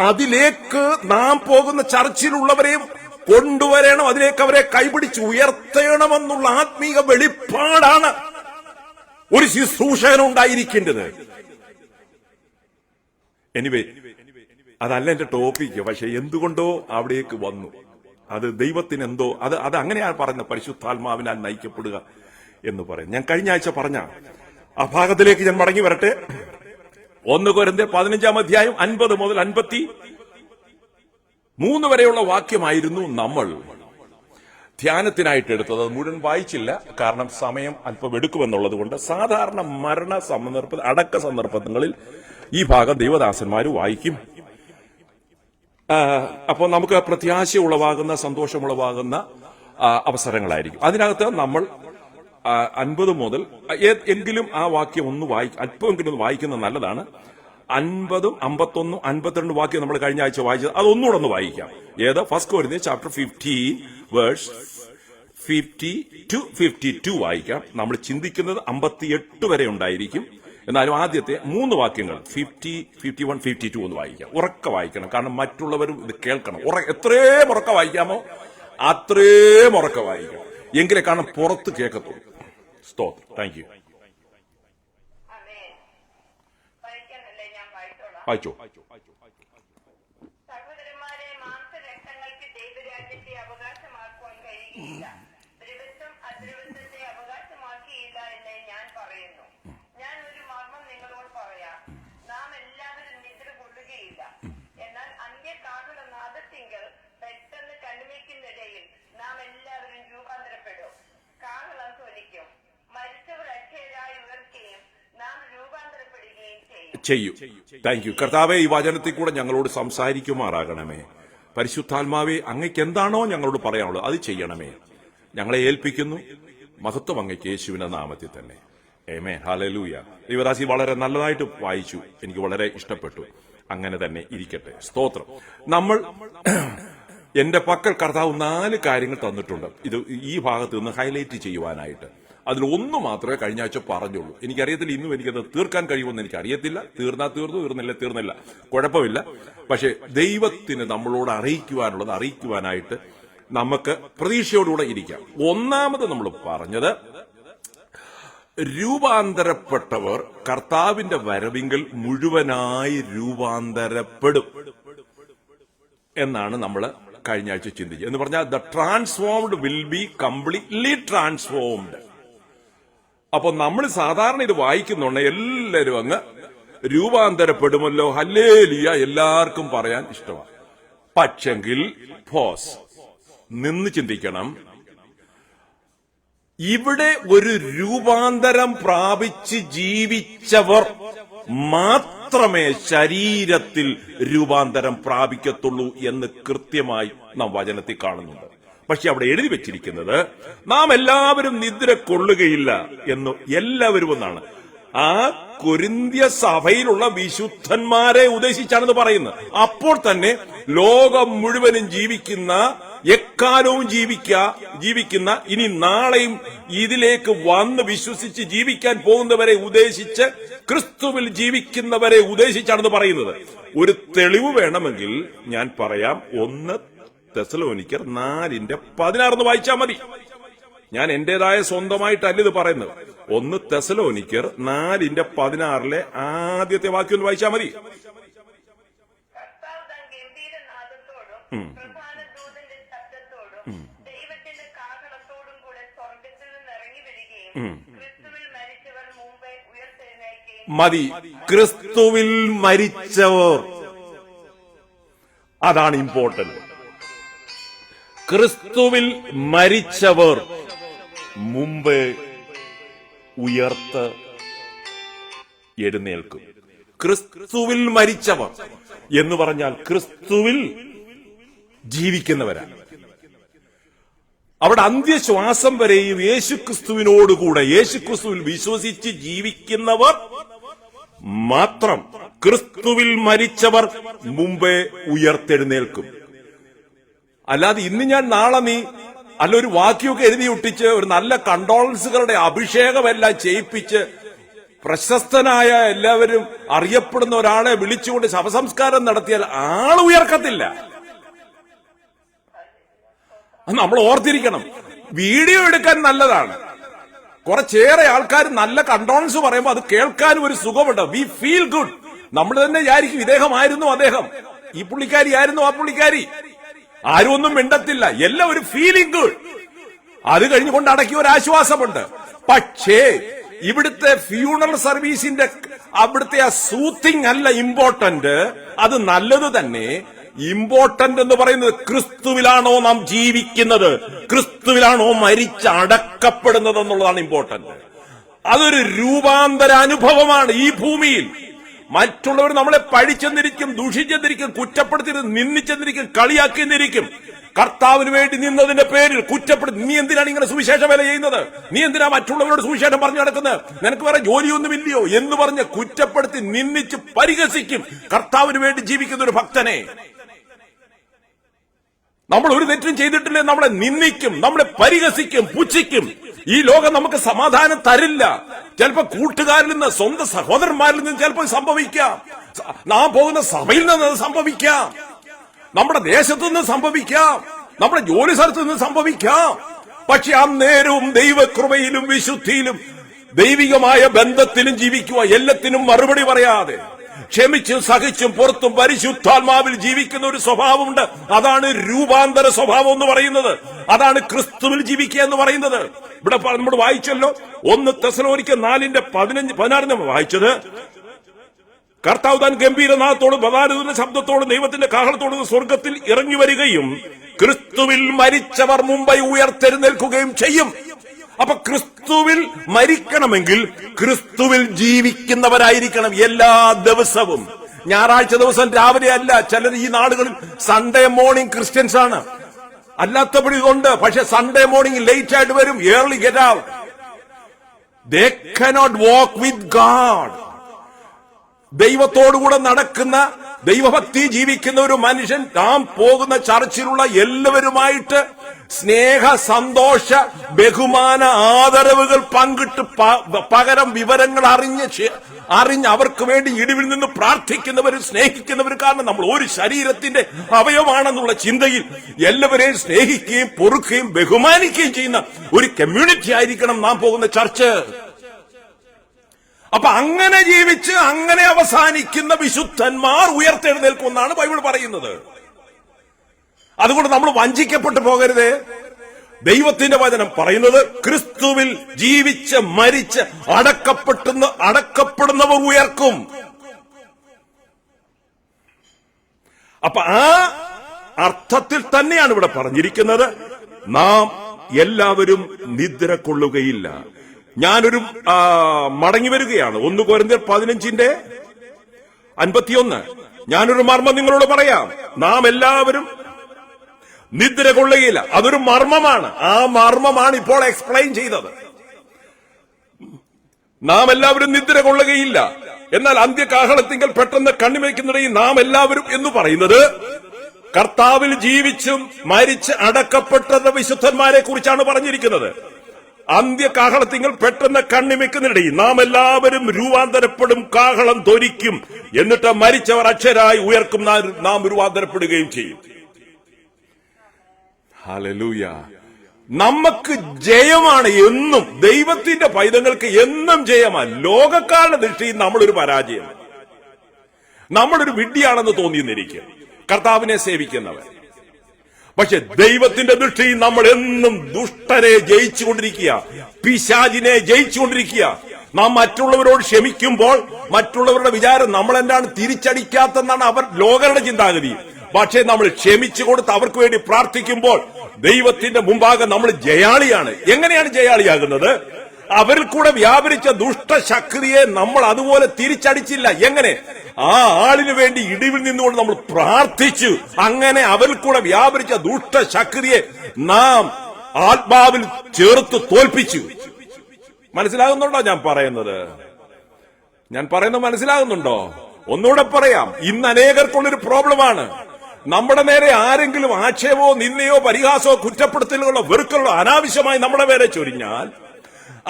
അതിലേക്ക് നാം പോകുന്ന ചർച്ചിലുള്ളവരെയും കൊണ്ടുവരണം, അതിലേക്ക് അവരെ കൈപിടിച്ച് ഉയർത്തണമെന്നുള്ള ആത്മീക വെളിപ്പാടാണ് ഒരു ശുശ്രൂഷകനുണ്ടായിരിക്കേണ്ടത്. എനിവേ, അതല്ല എന്റെ ടോപ്പിക്ക്. പക്ഷെ എന്തുകൊണ്ടോ അവിടേക്ക് വന്നു. അത് ദൈവത്തിന് എന്തോ അത് അങ്ങനെയാണ് പറഞ്ഞ പരിശുദ്ധാത്മാവിനാൽ നയിക്കപ്പെടുക എന്ന് പറയും. ഞാൻ കഴിഞ്ഞ ആഴ്ച പറഞ്ഞ ആ ഭാഗത്തിലേക്ക് ഞാൻ മടങ്ങി വരട്ടെ. 1 കൊരിന്ത്യർ 15 അധ്യായം 50 മുതൽ 53 വരെയുള്ള വാക്യമായിരുന്നു നമ്മൾ ധ്യാനത്തിനായിട്ട് എടുത്തത്. അത് മുഴുവൻ വായിച്ചില്ല, കാരണം സമയം അല്പം എടുക്കുമെന്നുള്ളത് കൊണ്ട്. സാധാരണ മരണ അടക്ക സന്ദർഭങ്ങളിൽ ഈ ഭാഗം ദൈവദാസന്മാർ വായിക്കും. അപ്പോൾ നമുക്ക് പ്രത്യാശ ഉളവാകുന്ന, സന്തോഷമുളവാകുന്ന അവസരങ്ങളായിരിക്കും. അതിനകത്ത് നമ്മൾ 50 മുതൽ എങ്കിലും ആ വാക്യം ഒന്ന് അല്പമെങ്കിലും ഒന്ന് വായിക്കുന്നത് നല്ലതാണ്. 50, 51, 52 വാക്യം നമ്മൾ കഴിഞ്ഞ ആഴ്ച വായിച്ചത്, അതൊന്നുകൂടെ ഒന്ന് വായിക്കാം. ഏത്? 1 കൊരിന്ത്യർ ചാപ്റ്റർ 15 വേഴ്സ് 50 to 52 വായിക്കാം. നമ്മൾ ചിന്തിക്കുന്നത് 58 വരെ ഉണ്ടായിരിക്കും. എന്നാലും ആദ്യത്തെ 3 വാക്യങ്ങൾ 50, 51, 52 ഒന്ന് വായിക്കാം. ഉറക്കെ വായിക്കണം, കാരണം മറ്റുള്ളവരും ഇത് കേൾക്കണം. എത്രയും ഉറക്കെ വായിക്കാമോ അത്രയും ഉറക്കെ വായിക്കണം, എങ്കിലേ കാരണം പുറത്ത് കേൾക്കത്തുള്ളൂ. സ്തോത്രം. Thank you. വായിച്ചോ. സഹോദരന്മാരെ, മാംസരക്തങ്ങൾക്ക് ദൈവരാജ്യത്തെ അവകാശമാക്കുവാൻ കഴിയുകയില്ല. ദ്രവത്വം അദ്രവത്വത്തെ അവകാശമാക്കിയില്ല എന്ന് ഞാൻ പറയുന്നു. ഞാൻ ഒരു മർമ്മം നിങ്ങളോട് പറയാം. നാം എല്ലാവരും നിദ്ര കൊള്ളുകയില്ല. എന്നാൽ അന്ത്യകാഹള നാദത്തിങ്കൽ പെട്ടെന്ന് കണ്ണുവയ്ക്കുന്നിടയിൽ നാം എല്ലാവരും രൂപാന്തരപ്പെടും. കാഹളം ധ്വനിക്കും. മരിച്ചവർ അക്ഷയരായി ഉയർക്കുകയും നാം രൂപാന്തരപ്പെടുകയും ചെയ്യും. താങ്ക് യു കർത്താവേ. ഈ വചനത്തിൽ കൂടെ ഞങ്ങളോട് സംസാരിക്കുമാറാകണമേ. പരിശുദ്ധാത്മാവേ, അങ്ങയ്ക്ക് എന്താണോ ഞങ്ങളോട് പറയാനുള്ളത് അത് ചെയ്യണമേ. ഞങ്ങളെ ഏൽപ്പിക്കുന്നു. മഹത്വം അങ്ങയ്ക്ക് യേശുവിന്റെ നാമത്തിൽ തന്നെ. ആമേൻ. ഹല്ലേലൂയ. ദൈവദാസി വളരെ നല്ലതായിട്ട് വായിച്ചു, എനിക്ക് വളരെ ഇഷ്ടപ്പെട്ടു. അങ്ങനെ തന്നെ ഇരിക്കട്ടെ. സ്തോത്രം. നമ്മൾ എന്റെ പക്കൽ കർത്താവ് 4 കാര്യങ്ങൾ തന്നിട്ടുണ്ട് ഇത് ഈ ഭാഗത്ത് നിന്ന് ഹൈലൈറ്റ് ചെയ്യുവാനായിട്ട്. അതിൽ ഒന്ന് മാത്രമേ കഴിഞ്ഞ ആഴ്ച പറഞ്ഞുള്ളൂ. എനിക്കറിയത്തില്ല ഇന്നും എനിക്കത് തീർക്കാൻ കഴിയുമെന്ന് എനിക്കറിയത്തില്ല. തീർന്നാ തീർന്നു, തീർന്നില്ല, കുഴപ്പമില്ല. പക്ഷെ ദൈവത്തിന് നമ്മളോട് അറിയിക്കുവാനായിട്ട് നമുക്ക് പ്രതീക്ഷയോടുകൂടെ ഇരിക്കാം. ഒന്നാമത് നമ്മൾ പറഞ്ഞത്, രൂപാന്തരപ്പെട്ടവർ കർത്താവിന്റെ വരവിങ്കൽ മുഴുവനായി രൂപാന്തരപ്പെടും എന്നാണ് നമ്മൾ കഴിഞ്ഞ ആഴ്ച ചിന്തിച്ചത്. എന്ന് പറഞ്ഞാൽ the transformed will be completely transformed. അപ്പൊ നമ്മൾ സാധാരണ ഇത് വായിക്കുന്നുണ്ട് എല്ലാവരും അങ്ങ് രൂപാന്തരപ്പെടുമല്ലോ, ഹല്ലേലൂയ, എല്ലാവർക്കും പറയാൻ ഇഷ്ടമാണ്. പക്ഷെങ്കിൽ നിന്ന് ചിന്തിക്കണം. ഇവിടെ ഒരു രൂപാന്തരം പ്രാപിച്ച് ജീവിച്ചവർ മാത്രമേ ശരീരത്തിൽ രൂപാന്തരം പ്രാപിക്കത്തുള്ളൂ എന്ന് കൃത്യമായി നാം വചനത്തിൽ കാണുന്നുണ്ട്. പക്ഷെ അവിടെ എഴുതി വെച്ചിരിക്കുന്നത് നാം എല്ലാവരും നിദ്ര കൊള്ളുകയില്ല എന്ന്. എല്ലാവരും എന്നാണ് ആ കൊരിന്ത്യ സഭയിലുള്ള വിശുദ്ധന്മാരെ ഉദ്ദേശിച്ചാണെന്ന് പറയുന്നത്. അപ്പോൾ തന്നെ ലോകം മുഴുവനും ജീവിക്കുന്ന, എക്കാലവും ജീവിക്കുന്ന, ഇനി നാളെയും ഇതിലേക്ക് വന്ന് വിശ്വസിച്ച് ജീവിക്കാൻ പോകുന്നവരെ ഉദ്ദേശിച്ച്, ക്രിസ്തുവിൽ ജീവിക്കുന്നവരെ ഉദ്ദേശിച്ചാണെന്ന് പറയുന്നത്. ഒരു തെളിവ് വേണമെങ്കിൽ ഞാൻ പറയാം. 1 തെസ്സലോനിക്കർ 4:16 വായിച്ചാൽ മതി. ഞാൻ എന്റേതായ സ്വന്തമായിട്ടല്ല ഇത് പറയുന്നത്. 1 തെസ്സലോനിക്കർ 4:16 ആദ്യത്തെ വാക്യം ഒന്ന് വായിച്ചാൽ മതി. മതി. ക്രിസ്തുവിൽ മരിച്ചവർ, അതാണ് ഇമ്പോർട്ടന്റ്. ക്രിസ്തുവിൽ മരിച്ചവർ മുമ്പ് എഴുന്നേൽക്കും. ക്രിസ്തുവിൽ മരിച്ചവർ എന്ന് പറഞ്ഞാൽ ക്രിസ്തുവിൽ ജീവിക്കുന്നവരാണ്. അവിടെ അന്ത്യശ്വാസം വരെയും യേശുക്രിസ്തുവിനോടുകൂടെ, യേശുക്രിസ്തുവിൽ വിശ്വസിച്ച് ജീവിക്കുന്നവർ മാത്രം. ക്രിസ്തുവിൽ മരിച്ചവർ മുമ്പേ ഉയർത്തെഴുന്നേൽക്കും. അല്ലാതെ ഇന്ന് ഞാൻ നാളെ നീ ഒരു വാക്യമൊക്കെ എഴുതി ഒട്ടിച്ച് ഒരു നല്ല കണ്ടോളൻസുകളുടെ അഭിഷേകമെല്ലാം ചെയ്യിപ്പിച്ച് പ്രശസ്തനായ, എല്ലാവരും അറിയപ്പെടുന്ന ഒരാളെ വിളിച്ചുകൊണ്ട് ശവസംസ്കാരം നടത്തിയാൽ ആൾ ഉയർക്കത്തില്ല. അത് നമ്മൾ ഓർത്തിരിക്കണം. വീഡിയോ എടുക്കാൻ നല്ലതാണ്. കുറച്ചേറെ ആൾക്കാർ നല്ല കണ്ടോൺസ് പറയുമ്പോൾ അത് കേൾക്കാനും ഒരു സുഖമുണ്ട്. We feel good. നമ്മൾ തന്നെ വിചാരിക്കും ഇദ്ദേഹമായിരുന്നു അദ്ദേഹം, ഈ പുള്ളിക്കാരി ആയിരുന്നു ആ പുള്ളിക്കാരി. ആരും ഒന്നും മിണ്ടത്തില്ല, എല്ലാം ഒരു ഫീലിംഗ് ഗുഡ്. അത് കഴിഞ്ഞുകൊണ്ട് അടക്കിയ ഒരു ആശ്വാസമുണ്ട്. പക്ഷേ ഇവിടുത്തെ ഫ്യൂണറൽ സർവീസിന്റെ അവിടുത്തെ ആ സൂത്തിങ് അല്ല ഇമ്പോർട്ടന്റ്. അത് നല്ലത് തന്നെ. ഇമ്പോർട്ടന്റ് എന്ന് പറയുന്നത് ക്രിസ്തുവിലാണോ നാം ജീവിക്കുന്നത്, ക്രിസ്തുവിലാണോ മരിച്ചടക്കപ്പെടുന്നത് എന്നുള്ളതാണ് ഇമ്പോർട്ടന്റ്. അതൊരു രൂപാന്തര അനുഭവമാണ് ഈ ഭൂമിയിൽ. മറ്റുള്ളവർ നമ്മളെ പഴിച്ചെന്നിരിക്കും, ദൂഷിച്ചെന്നിരിക്കും, കുറ്റപ്പെടുത്തിയത് നിന്ദിച്ചെന്നിരിക്കും, കളിയാക്കിയെന്നിരിക്കും. കർത്താവിന് വേണ്ടി നിന്നതിന്റെ പേരിൽ കുറ്റപ്പെടുത്തി, നീ എന്തിനാണ് ഇങ്ങനെ സുവിശേഷ വേല ചെയ്യുന്നത്, നീ എന്തിനാ മറ്റുള്ളവരോട് സുവിശേഷം പറഞ്ഞു നടക്കുന്നത്, നിനക്ക് വേറെ ജോലിയൊന്നുമില്ലയോ എന്ന് പറഞ്ഞ് കുറ്റപ്പെടുത്തി നിന്ദിച്ച് പരിഹസിക്കും കർത്താവിന് വേണ്ടി ജീവിക്കുന്ന ഒരു ഭക്തനെ. നമ്മൾ ഒരു തെറ്റും ചെയ്തിട്ടില്ലേ നമ്മളെ നിന്ദിക്കും, നമ്മളെ പരിഹസിക്കും, പുച്ഛിക്കും. ഈ ലോകം നമുക്ക് സമാധാനം തരില്ല. ചിലപ്പോ കൂട്ടുകാരിൽ നിന്ന്, സ്വന്തം സഹോദരന്മാരിൽ നിന്ന് ചിലപ്പോൾ സംഭവിക്കാം, നാം പോകുന്ന സഭയിൽ നിന്ന് സംഭവിക്കാം, നമ്മുടെ ദേശത്തു നിന്ന് സംഭവിക്കാം, നമ്മുടെ ജോലി സ്ഥലത്ത് നിന്ന് സംഭവിക്കാം. പക്ഷെ അന്നേരവും ദൈവകൃപയിലും വിശുദ്ധിയിലും ദൈവികമായ ബന്ധത്തിലും ജീവിക്കുക, എല്ലാത്തിനും മറുപടി പറയാതെ ക്ഷമിച്ചും സഹിച്ചും പുറത്തും പരിശുദ്ധാത്മാവിൽ ജീവിക്കുന്ന ഒരു സ്വഭാവമുണ്ട്. അതാണ് രൂപാന്തര സ്വഭാവം എന്ന് പറയുന്നത്. അതാണ് ക്രിസ്തുവിൽ ജീവിക്കുക എന്ന് പറയുന്നത്. ഇവിടെ നമ്മൾ വായിച്ചല്ലോ, 1 തെസ്സലോനിക്കർ 4:15 വായിച്ചത്, കർത്താവ് താൻ ഗംഭീരനാഥത്തോടും പ്രധാനത്തിന്റെ ശബ്ദത്തോടും ദൈവത്തിന്റെ കാഹളത്തോടും സ്വർഗത്തിൽ ഇറങ്ങി വരികയും ക്രിസ്തുവിൽ മരിച്ചവർ മുമ്പേ ഉയർത്തെഴുന്നേൽക്കുകയും ചെയ്യും. അപ്പൊ ക്രിസ്തുവിൽ മരിക്കണമെങ്കിൽ ക്രിസ്തുവിൽ ജീവിക്കുന്നവരായിരിക്കണം എല്ലാ ദിവസവും. ഞായറാഴ്ച ദിവസം രാവിലെ അല്ല. ചിലർ ഈ നാടുകളിൽ സൺഡേ മോർണിംഗ് ക്രിസ്ത്യൻസ് ആണ്, അല്ലാത്തപ്പോൾ ഇതുണ്ട്. പക്ഷെ സൺഡേ മോർണിംഗ് ലേറ്റ് ആയിട്ട് വരും, early get out. They cannot walk with God. ദൈവത്തോടുകൂടെ നടക്കുന്ന, ദൈവഭക്തി ജീവിക്കുന്ന ഒരു മനുഷ്യൻ താൻ പോകുന്ന ചർച്ചിലുള്ള എല്ലാവരുമായിട്ട് സ്നേഹ, സന്തോഷ, ബഹുമാന, ആദരവുകൾ പങ്കിട്ട് പകരം വിവരങ്ങൾ അറിഞ്ഞ് അവർക്ക് വേണ്ടി ഇടിവിൽ നിന്ന് പ്രാർത്ഥിക്കുന്നവരും സ്നേഹിക്കുന്നവരും. കാരണം നമ്മൾ ഒരു ശരീരത്തിന്റെ അവയവമാണെന്നുള്ള ചിന്തയിൽ എല്ലാവരെയും സ്നേഹിക്കുകയും പൊറുക്കുകയും ബഹുമാനിക്കുകയും ചെയ്യുന്ന ഒരു കമ്മ്യൂണിറ്റി ആയിരിക്കണം നാം പോകുന്ന ചർച്ച്. അപ്പൊ അങ്ങനെ ജീവിച്ച് അങ്ങനെ അവസാനിക്കുന്ന വിശുദ്ധന്മാർ ഉയർത്തെഴുന്നേൽക്കുമെന്നാണ് ബൈബിൾ പറയുന്നത്. അതുകൊണ്ട് നമ്മൾ വഞ്ചിക്കപ്പെട്ടു പോകരുത്. ദൈവത്തിന്റെ വചനം പറയുന്നത് ക്രിസ്തുവിൽ ജീവിച്ച് മരിച്ച് അടക്കപ്പെടുന്നവർ ഉയർക്കും. അപ്പൊ ആ അർത്ഥത്തിൽ തന്നെയാണ് ഇവിടെ പറഞ്ഞിരിക്കുന്നത്, നാം എല്ലാവരും നിദ്ര കൊള്ളുകയില്ല. ഞാനൊരു മടങ്ങി വരികയാണ്. 1 കൊരിന്ത്യർ 15:51. ഞാനൊരു മർമ്മം നിങ്ങളോട് പറയാം, നാം എല്ലാവരും നിദ്ര കൊള്ളുകയില്ല. അതൊരു മർമ്മമാണ്. ആ മർമ്മമാണ് ഇപ്പോൾ എക്സ്പ്ലെയിൻ ചെയ്തത്. നാം എല്ലാവരും നിദ്ര കൊള്ളുകയില്ല, എന്നാൽ അന്ത്യകാഹളത്തിങ്കൽ പെട്ടെന്ന് കണ്ണിമയ്ക്കുന്നിടയിൽ നാം എല്ലാവരും എന്ന് പറയുന്നത് കർത്താവിൽ ജീവിച്ചും മരിച്ച് അടക്കപ്പെട്ട വിശുദ്ധന്മാരെ കുറിച്ചാണ് പറഞ്ഞിരിക്കുന്നത്. അന്ത്യകാഹളത്തിങ്കൽ പെട്ടെന്ന് കണ്ണിമയ്ക്കുന്നിടയിൽ നാം എല്ലാവരും രൂപാന്തരപ്പെടും, കാഹളം ധ്വനിക്കും, എന്നിട്ട് മരിച്ചവർ അക്ഷരായി ഉയർക്കും, നാം രൂപാന്തരപ്പെടുകയും ചെയ്യും. ഹല്ലേലൂയ. നമുക്ക് ജയമാണ് എന്നും. ദൈവത്തിന്റെ പൈതങ്ങൾക്ക് എന്നും ജയമാണ്. ലോകക്കാരുടെ ദൃഷ്ടിയിൽ നമ്മളൊരു പരാജയം, നമ്മളൊരു വിഡ്ഢിയാണെന്ന് തോന്നിയെന്നിരിക്കും കർത്താവിനെ സേവിക്കുന്നവർ. പക്ഷെ ദൈവത്തിന്റെ ദൃഷ്ടിയിൽ നമ്മൾ എന്നും ദുഷ്ടനെ ജയിച്ചുകൊണ്ടിരിക്കുക, പിശാചിനെ ജയിച്ചുകൊണ്ടിരിക്കുക. നാം മറ്റുള്ളവരോട് ക്ഷമിക്കുമ്പോൾ മറ്റുള്ളവരുടെ വിചാരം നമ്മളെന്താണ് തിരിച്ചടിക്കാത്തെന്നാണ് ലോകരുടെ ചിന്താഗതി. പക്ഷേ നമ്മൾ ക്ഷമിച്ചു കൊടുത്ത് അവർക്ക് വേണ്ടി പ്രാർത്ഥിക്കുമ്പോൾ ദൈവത്തിന്റെ മുമ്പാകെ നമ്മൾ ജയാളിയാണ്. എങ്ങനെയാണ് ജയാളിയാകുന്നത്? അവരിൽ കൂടെ വ്യാപരിച്ച ദുഷ്ടശക്തിയെ നമ്മൾ അതുപോലെ തിരിച്ചടിച്ചില്ല. എങ്ങനെ? ആ ആളിന് വേണ്ടി ഇടിവിൽ നിന്നുകൊണ്ട് നമ്മൾ പ്രാർത്ഥിച്ചു. അങ്ങനെ അവരിൽ കൂടെ വ്യാപരിച്ച ദുഷ്ടശക്തിയെ നാം ആത്മാവിൽ ചേർത്ത് തോൽപ്പിച്ചു. മനസ്സിലാകുന്നുണ്ടോ ഞാൻ പറയുന്നത്? മനസ്സിലാകുന്നുണ്ടോ? ഒന്നുകൂടെ പറയാം. ഇന്ന് അനേകർക്കുള്ളൊരു പ്രോബ്ലമാണ്. നമ്മുടെ നേരെ ആരെങ്കിലും ആക്ഷേപമോ നിന്ദയോ പരിഹാസമോ കുറ്റപ്പെടുത്തലുകളോ വെറുക്കലോ അനാവശ്യമായി നമ്മുടെ നേരെ ചൊരിഞ്ഞാൽ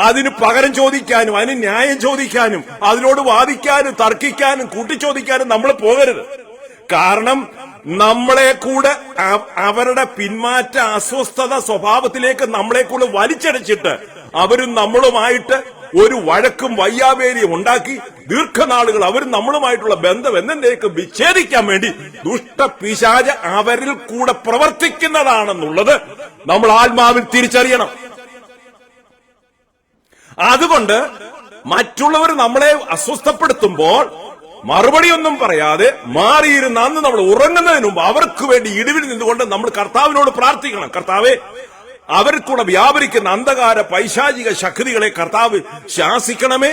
അതിന് പകരം ചോദിക്കാനും അതിന് ന്യായം ചോദിക്കാനും അതിനോട് വാദിക്കാനും തർക്കിക്കാനും കൂട്ടിച്ചോദിക്കാനും നമ്മൾ പോകരുത്. കാരണം നമ്മളെ കൂടെ അവരുടെ പിന്മാറ്റ അസ്വസ്ഥത സ്വഭാവത്തിലേക്ക് നമ്മളെ കൂടെ വലിച്ചടച്ചിട്ട് അവരും നമ്മളുമായിട്ട് ഒരു വഴക്കും വയ്യാവേലിയും ഉണ്ടാക്കി ദീർഘനാളുകൾ അവരും നമ്മളുമായിട്ടുള്ള ബന്ധം എന്നേക്ക് വിച്ഛേദിക്കാൻ വേണ്ടി ദുഷ്ടപിശാച അവരിൽ കൂടെ പ്രവർത്തിക്കുന്നതാണെന്നുള്ളത് നമ്മൾ ആത്മാവിൽ തിരിച്ചറിയണം. അതുകൊണ്ട് മറ്റുള്ളവർ നമ്മളെ അസ്വസ്ഥപ്പെടുത്തുമ്പോൾ മറുപടിയൊന്നും പറയാതെ മാറിയിരുന്ന അന്ന് നമ്മൾ ഉറങ്ങുന്നതിന് മുമ്പ് അവർക്ക് വേണ്ടി ഇടിവിൽ നിന്നുകൊണ്ട് നമ്മൾ കർത്താവിനോട് പ്രാർത്ഥിക്കണം. കർത്താവെ, അവർക്കൂടെ വ്യാപരിക്കുന്ന അന്ധകാര പൈശാചിക ശക്തികളെ കർത്താവ് ശാസിക്കണമേ,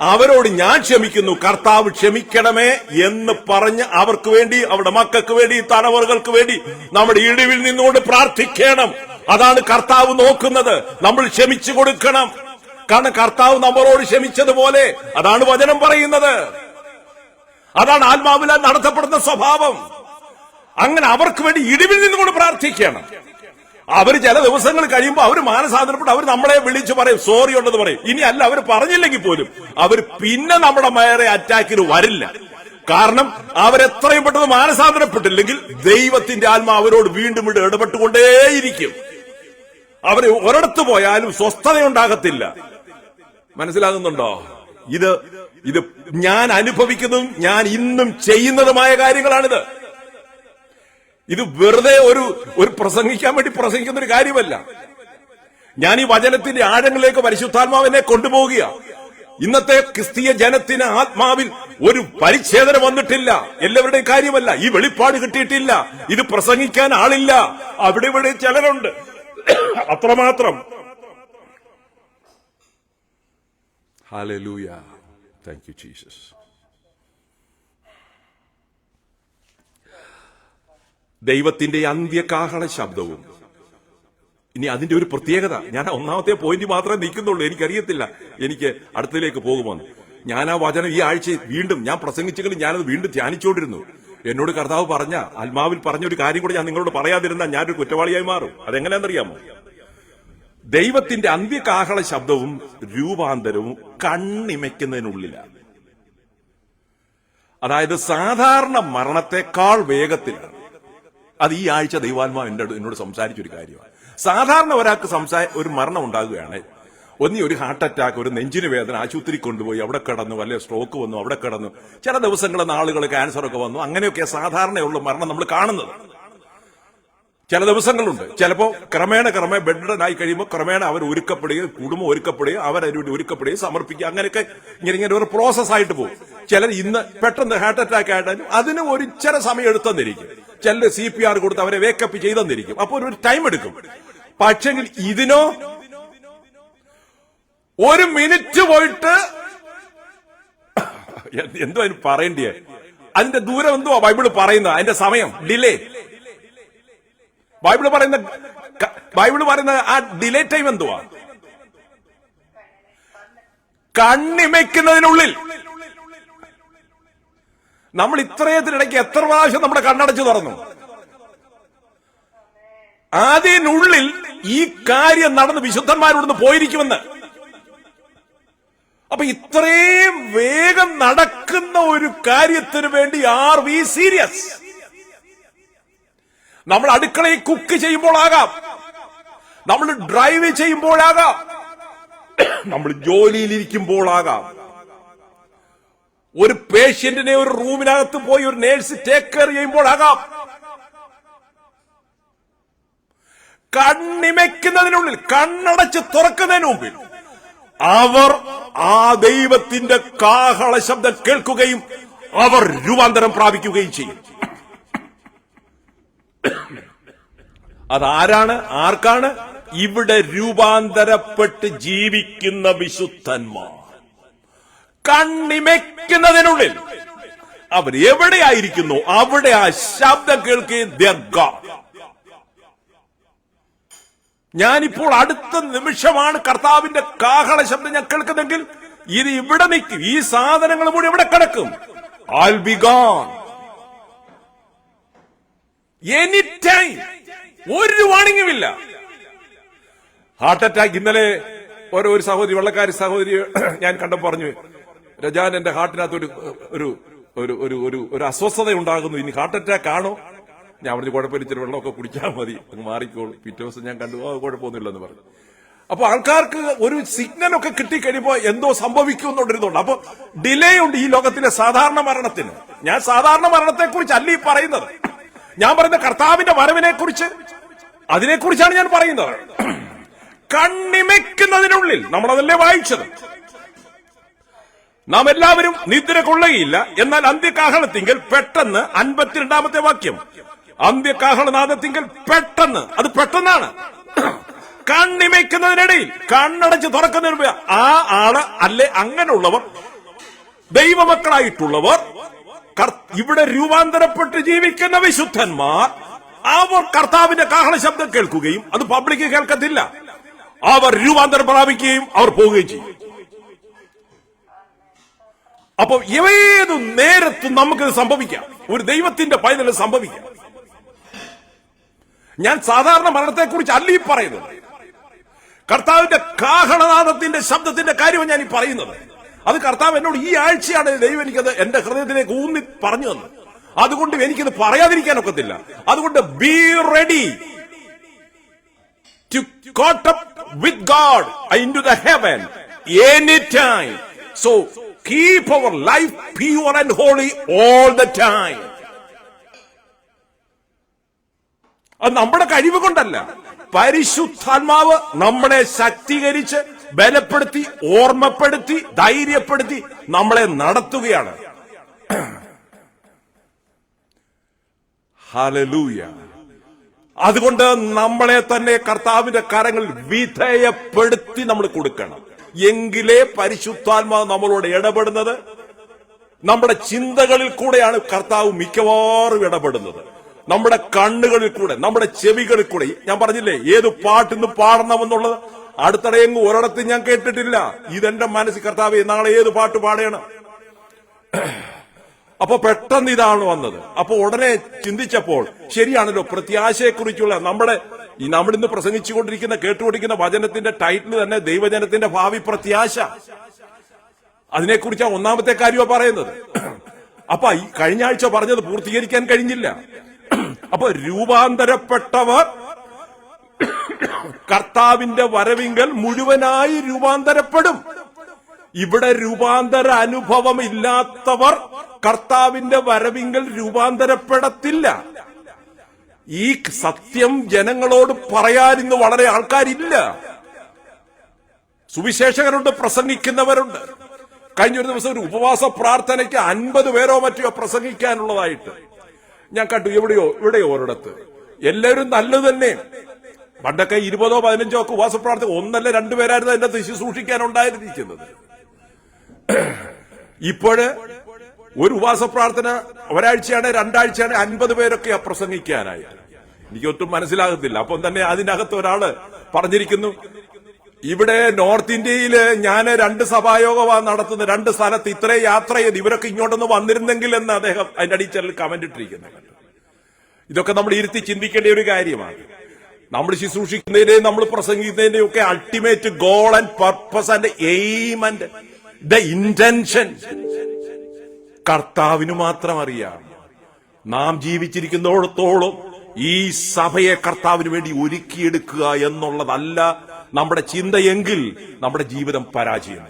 അവരോട് ഞാൻ ക്ഷമിക്കുന്നു, കർത്താവ് ക്ഷമിക്കണമേ എന്ന് പറഞ്ഞ് അവർക്ക് വേണ്ടി, അവരുടെ മക്കൾക്ക് വേണ്ടി, തലമുറകൾക്ക് വേണ്ടി നമ്മുടെ ഇടിവിൽ നിന്നുകൊണ്ട് പ്രാർത്ഥിക്കണം. അതാണ് കർത്താവ് നോക്കുന്നത്. നമ്മൾ ക്ഷമിച്ചു കൊടുക്കണം. കാരണം കർത്താവ് നമ്മളോട് ക്ഷമിച്ചതുപോലെ, അതാണ് വചനം പറയുന്നത്. അതാണ് ആത്മാവിലാൽ നടത്തപ്പെടുന്ന സ്വഭാവം. അങ്ങനെ അവർക്ക് വേണ്ടി ഇടിവിൽ നിന്നുകൊണ്ട് പ്രാർത്ഥിക്കണം. അവർ ചില ദിവസങ്ങൾ കഴിയുമ്പോൾ അവർ മാനസാന്തരപ്പെട്ട് അവർ നമ്മളെ വിളിച്ചു പറയും, സോറി ഉണ്ടെന്ന് പറയും. ഇനി അല്ല, അവർ പറഞ്ഞില്ലെങ്കിൽ പോലും അവർ പിന്നെ നമ്മുടെ മേറെ അറ്റാക്കിന് വരില്ല. കാരണം അവരെത്രയും പെട്ടെന്ന് മാനസാന്തരപ്പെട്ടില്ലെങ്കിൽ ദൈവത്തിന്റെ ആത്മാ അവരോട് വീണ്ടും വീണ്ടും ഇടപെട്ടുകൊണ്ടേയിരിക്കും. അവർ ഒരിടത്ത് പോയാലും സ്വസ്ഥതയുണ്ടാകത്തില്ല. മനസ്സിലാകുന്നുണ്ടോ? ഇത് ഞാൻ അനുഭവിക്കുന്നതും ഞാൻ ഇന്നും ചെയ്യുന്നതുമായ കാര്യങ്ങളാണിത്. ഇത് വെറുതെ ഒരു പ്രസംഗിക്കാൻ വേണ്ടി പ്രസംഗിക്കുന്ന ഒരു കാര്യമല്ല. ഞാൻ ഈ വചനത്തിന്റെ ആഴങ്ങളിലേക്ക് പരിശുദ്ധാത്മാവിനെ കൊണ്ടുപോവുക. ഇന്നത്തെ ക്രിസ്തീയ ജനത്തിന് ആത്മാവിൽ ഒരു പരിച്ഛേദന വന്നിട്ടില്ല. എല്ലാവരുടെയും കാര്യമല്ല. ഈ വെളിപ്പാട് കിട്ടിയിട്ടില്ല. ഇത് പ്രസംഗിക്കാൻ ആളില്ല. അവിടെ ഇവിടെ ചിലരുണ്ട്, അത്രമാത്രം. ഹല്ലേലൂയ. Thank you Jesus. ദൈവത്തിന്റെ അന്ത്യകാഹള ശബ്ദവും. ഇനി അതിന്റെ ഒരു പ്രത്യേകത, ഞാൻ ഒന്നാമത്തെ പോയിന്റ് മാത്രമേ നിൽക്കുന്നുള്ളൂ. എനിക്കറിയത്തില്ല എനിക്ക് അടുത്തതിലേക്ക് പോകുമെന്ന്. ഞാൻ ആ വചനം ഈ ആഴ്ച വീണ്ടും ഞാൻ പ്രസംഗിച്ചെങ്കിലും ഞാനത് വീണ്ടും ധ്യാനിച്ചുകൊണ്ടിരുന്നു. എന്നോട് കർത്താവ് പറഞ്ഞ, ആത്മാവിൽ പറഞ്ഞ ഒരു കാര്യം കൂടെ ഞാൻ നിങ്ങളോട് പറയാതിരുന്ന ഞാനൊരു കുറ്റവാളിയായി മാറും. അതെങ്ങനെയാണെന്നറിയാമോ? ദൈവത്തിന്റെ അന്ത്യകാഹള ശബ്ദവും രൂപാന്തരവും കണ്ണിമയ്ക്കുന്നതിനുള്ളിലാണ്. അതായത് സാധാരണ മരണത്തെക്കാൾ വേഗത്തിലാണ്. അത് ഈ ആഴ്ച ദൈവാത്മാവ് എന്നോട് സംസാരിച്ചൊരു കാര്യമാണ്. സാധാരണ ഒരാൾക്ക് ഒരു മരണം ഉണ്ടാകുകയാണ്. ഒരു ഹാർട്ട് അറ്റാക്ക്, ഒരു നെഞ്ചിന് വേദന, ആശുപത്രി കൊണ്ടുപോയി അവിടെ കിടന്നു, വല്ല സ്ട്രോക്ക് വന്നു, അവിടെ കിടന്നു, ചില ദിവസങ്ങളിൽ നാളുകൾ ക്യാൻസറൊക്കെ വന്നു. അങ്ങനെയൊക്കെ സാധാരണയുള്ള മരണം നമ്മൾ കാണുന്നത്. ചില ദിവസങ്ങളുണ്ട്. ചിലപ്പോൾ ക്രമേണ ബെഡ്ഡനായി കഴിയുമ്പോൾ ക്രമേണ അവർ ഒരുക്കപ്പെടുകയും കുടുംബം ഒരുക്കപ്പെടുകയും അവരവരുടെ ഒരുക്കപ്പെടുകയും സമർപ്പിക്കുക, അങ്ങനെയൊക്കെ ഇങ്ങനെ ഒരു പ്രോസസ്സായിട്ട് പോകും. ചിലർ ഇന്ന് പെട്ടെന്ന് ഹാർട്ട് അറ്റാക്ക് ആയിട്ടാലും അതിന് ഒരു ചില സമയം എടുത്തെന്നിരിക്കും. ചിലർ CPR കൊടുത്ത് അവരെ വേക്കപ്പ് ചെയ്തെന്നിരിക്കും. അപ്പോൾ ഒരു ടൈം എടുക്കും. പക്ഷെങ്കിൽ ഇതിനോ ഒരു മിനിറ്റ് പോയിട്ട് എന്തോ അതിന് പറയണ്ടേ, അതിന്റെ ദൂരം എന്തുവാ ബൈബിള് പറയുന്നത്? അതിന്റെ സമയം ഡിലേ. ബൈബിള് പറയുന്ന ആ ഡിലേ ടൈം എന്തുവാ? കണ്ണിമയ്ക്കുന്നതിനുള്ളിൽ. നമ്മൾ ഇത്രയത്തിനിടയ്ക്ക് എത്ര പ്രാവശ്യം നമ്മുടെ കണ്ണടച്ചു തുറന്നു? അതിനുള്ളിൽ ഈ കാര്യം നടന്ന് വിശുദ്ധന്മാരോടൊന്ന് പോയിരിക്കുമെന്ന്. അപ്പൊ ഇത്രയും വേഗം നടക്കുന്ന ഒരു കാര്യത്തിന് വേണ്ടി ആർ വി സീരിയസ്? നമ്മൾ അടുക്കളയിൽ കുക്ക് ചെയ്യുമ്പോഴാകാം, നമ്മൾ ഡ്രൈവ് ചെയ്യുമ്പോഴാകാം, നമ്മൾ ജോലിയിലിരിക്കുമ്പോഴാകാം, ഒരു പേഷ്യന്റിനെ ഒരു റൂമിനകത്ത് പോയി ഒരു നേഴ്സ് ടേക്ക് കെയർ ചെയ്യുമ്പോഴാകാം. കണ്ണിമയ്ക്കുന്നതിനുള്ളിൽ, കണ്ണടച്ച് തുറക്കുന്നതിന് മുമ്പിൽ അവർ ആ ദൈവത്തിന്റെ കാഹള ശബ്ദം കേൾക്കുകയും അവർ രൂപാന്തരം പ്രാപിക്കുകയും ചെയ്യും. അതാരാണ്? ആർക്കാണ്? ഇവിടെ രൂപാന്തരപ്പെട്ട് ജീവിക്കുന്ന വിശുദ്ധന്മാർ. കണ്ണിമയ്ക്കുന്നതിനുള്ളിൽ അവർ എവിടെയായിരിക്കുന്നു അവിടെ ആ ശബ്ദം കേൾക്കുകയും ദീർഘ. ഞാനിപ്പോൾ അടുത്ത നിമിഷമാണ് കർത്താവിന്റെ കാഹള ശബ്ദം ഞാൻ കേൾക്കുന്നെങ്കിൽ ഇത് ഇവിടെ നിൽക്കും. ഈ സാധനങ്ങൾ കൂടി ഇവിടെ കിടക്കും. I'll be gone any time. ഒരു വാണിംഗുമില്ല. Heart attack. ഇന്നലെ ഒരു സഹോദരി, വെള്ളക്കാരി സഹോദരി ഞാൻ കണ്ടപ്പോൾ പറഞ്ഞു, രജാൻ, എന്റെ ഹാർട്ടിനകത്ത് ഒരു അസ്വസ്ഥത ഉണ്ടാകുന്നു, ഇനി ഹാർട്ട് അറ്റാക്ക് ആണോ ഞാൻ പറഞ്ഞു കുഴപ്പമില്ല, ഇച്ചിരി വെള്ളമൊക്കെ കുടിച്ചാൽ മതി, അങ്ങ് മാറിക്കോളൂ. പിറ്റേ ദിവസം ഞാൻ കണ്ടു, കുഴപ്പമൊന്നുമില്ലെന്ന് പറഞ്ഞു. അപ്പൊ ആൾക്കാർക്ക് ഒരു സിഗ്നലൊക്കെ കിട്ടിക്കഴിയുമ്പോ എന്തോ സംഭവിക്കുന്നുണ്ടിരുന്നുണ്ട്. അപ്പൊ ഡിലേ ഉണ്ട് ഈ ലോകത്തിലെ സാധാരണ മരണത്തിന്. ഞാൻ സാധാരണ മരണത്തെക്കുറിച്ച് അല്ല ഈ പറയുന്നത്, ഞാൻ പറയുന്ന കർത്താവിന്റെ വരവിനെ കുറിച്ച്, അതിനെക്കുറിച്ചാണ് ഞാൻ പറയുന്നത്. കണ്ണിമയ്ക്കുന്നതിനുള്ളിൽ, നമ്മളതല്ലേ വായിച്ചത്, നാം എല്ലാവരും നിദ്ര കൊള്ളുകയില്ല, എന്നാൽ അന്ത്യകാഹളത്തിങ്കൽ പെട്ടെന്ന്, 52-ാമത്തെ വാക്യം, അന്ത്യകാഹളനാദത്തിങ്കൽ പെട്ടെന്ന്, അത് പെട്ടെന്നാണ്. കണ്ണിമയ്ക്കുന്നതിനിടയിൽ, കണ്ണടച്ച് തുറക്കുന്നതിന് മുമ്പ് ആ ആള് അല്ലെ അങ്ങനെയുള്ളവർ, ദൈവമക്കളായിട്ടുള്ളവർ, ഇവിടെ രൂപാന്തരപ്പെട്ട് ജീവിക്കുന്ന വിശുദ്ധന്മാർ, അവർ കർത്താവിന്റെ കാഹള ശബ്ദം കേൾക്കുകയും അത് പബ്ലിക് കേൾക്കത്തില്ല, അവർ രൂപാന്തരം പ്രാപിക്കുകയും അവർ പോവുകയും ചെയ്യും. അപ്പൊ ഏതു നേരത്തും നമുക്കിത് സംഭവിക്കാം, ഒരു ദൈവത്തിന്റെ പൈതലിന് സംഭവിക്കാം. ഞാൻ സാധാരണ മരണത്തെക്കുറിച്ച് അല്ല ഈ പറയുന്നത്, കർത്താവിന്റെ കാഹളനാദത്തിന്റെ ശബ്ദത്തിന്റെ കാര്യമാണ് ഞാൻ ഈ പറയുന്നത്. അത് കർത്താവ് എന്നോട് ഈ ആഴ്ചയാണ് ദൈവം എനിക്കത് എന്റെ ഹൃദയത്തിലേക്ക് ഊന്നി പറഞ്ഞു തന്നു. അതുകൊണ്ട് എനിക്കത് പറയാതിരിക്കാനൊക്കത്തില്ല. അതുകൊണ്ട് be ready to caught up with God into the heaven any time. So keep our life pure and holy all the time. അത് നമ്മുടെ കഴിവ് കൊണ്ടല്ല, പരിശുദ്ധാത്മാവ് നമ്മളെ ശക്തീകരിച്ച് ബലപ്പെടുത്തി ഓർമ്മപ്പെടുത്തി ധൈര്യപ്പെടുത്തി നമ്മളെ നടത്തുകയാണ്. ഹല്ലേലൂയ. അതുകൊണ്ട് നമ്മളെ തന്നെ കർത്താവിന്റെ കരങ്ങളിൽ വിധേയപ്പെടുത്തി നമ്മൾ കൊടുക്കണം. എങ്കിലേ പരിശുദ്ധാത്മാവ് നമ്മളോട് ഇടപെടുന്നത്. നമ്മുടെ ചിന്തകളിൽ കൂടെയാണ് കർത്താവ് മിക്കവാറും ഇടപെടുന്നത്, നമ്മുടെ കണ്ണുകളിൽ കൂടെ, നമ്മുടെ ചെവികളിൽ കൂടെ. ഞാൻ പറഞ്ഞില്ലേ ഏത് പാട്ടിന്ന് പാടണമെന്നുള്ളത്, അടുത്തിടെയെങ്ങും ഒരിടത്തും ഞാൻ കേട്ടിട്ടില്ല. ഇതെന്റെ മനസ്സിൽ കർത്താവേ നാളെ ഏത് പാട്ട് പാടണം. അപ്പൊ പെട്ടെന്ന് ഇതാണ് വന്നത്. അപ്പൊ ഉടനെ ചിന്തിച്ചപ്പോൾ ശരിയാണല്ലോ, പ്രത്യാശയെക്കുറിച്ചുള്ള നമ്മളിന്ന് പ്രസംഗിച്ചുകൊണ്ടിരിക്കുന്ന കേട്ടുകൊണ്ടിരിക്കുന്ന വചനത്തിന്റെ ടൈറ്റിൽ തന്നെ ദൈവജനത്തിന്റെ ഭാവി പ്രത്യാശ, അതിനെക്കുറിച്ചാണ് ഒന്നാമത്തെ കാര്യമാണ് പറയുന്നത്. അപ്പൊ ഈ കഴിഞ്ഞ ആഴ്ച പറഞ്ഞത് പൂർത്തീകരിക്കാൻ കഴിഞ്ഞില്ല. അപ്പൊ രൂപാന്തരപ്പെട്ടവർ കർത്താവിന്റെ വരവിങ്കൽ മുഴുവനായി രൂപാന്തരപ്പെടും. ഇവിടെ രൂപാന്തര അനുഭവം ഇല്ലാത്തവർ കർത്താവിന്റെ വരവിങ്കൽ രൂപാന്തരപ്പെടത്തില്ല. ഈ സത്യം ജനങ്ങളോട് പറയാൻ ഇന്ന് വളരെ ആൾക്കാരില്ല. സുവിശേഷകരുണ്ട്, പ്രസംഗിക്കുന്നവരുണ്ട്. കഴിഞ്ഞൊരു ദിവസം ഒരു ഉപവാസ പ്രാർത്ഥനയ്ക്ക് 50 പേരോ മറ്റോ പ്രസംഗിക്കാനുള്ളതായിട്ട് ഞാൻ കണ്ടു. ഇവിടെയോ ഒരിടത്ത്. എല്ലാവരും നല്ലത് തന്നെ. പണ്ടൊക്കെ 20ഓ 15ഓ ഒക്കെ ഉപവാസ പ്രാർത്ഥന 1 അല്ല 2 പേരായിരുന്നു അതിന്റെ ശുശ്രൂഷിക്കാനുണ്ടായിരിക്കുന്നത്. ഇപ്പോഴ് ഒരു ഉപവാസ പ്രാർത്ഥന ഒരാഴ്ചയാണ് 2 ആഴ്ചയാണ് 50 പേരൊക്കെ പ്രസംഗിക്കാനായി. എനിക്കൊട്ടും മനസ്സിലാകത്തില്ല. അപ്പം തന്നെ അതിനകത്ത് ഒരാള് പറഞ്ഞിരിക്കുന്നു, ഇവിടെ നോർത്ത് ഇന്ത്യയില് ഞാൻ 2 സഭായോഗമാണ് നടത്തുന്നത്, 2 സ്ഥലത്ത് ഇത്രയും യാത്ര ചെയ്ത് ഇവരൊക്കെ ഇങ്ങോട്ടൊന്ന് വന്നിരുന്നെങ്കിൽ എന്ന് അദ്ദേഹം അതിന്റെ അടിച്ചറിൽ കമന്റ് ഇട്ടിരിക്കുന്നത്. ഇതൊക്കെ നമ്മൾ ഇരുത്തി ചിന്തിക്കേണ്ട ഒരു കാര്യമാണ്. നമ്മൾ ശുശ്രൂഷിക്കുന്നതിന്റെയും നമ്മൾ പ്രസംഗിക്കുന്നതിന്റെയും ഒക്കെ ultimate goal and purpose and aim and the intention കർത്താവിന് മാത്രം അറിയാം. നാം ജീവിച്ചിരിക്കുന്നിടത്തോളം ഈ സഭയെ കർത്താവിന് വേണ്ടി ഒരുക്കിയെടുക്കുക എന്നുള്ളതല്ല നമ്മുടെ ചിന്തയെങ്കിൽ നമ്മുടെ ജീവിതം പരാജയം.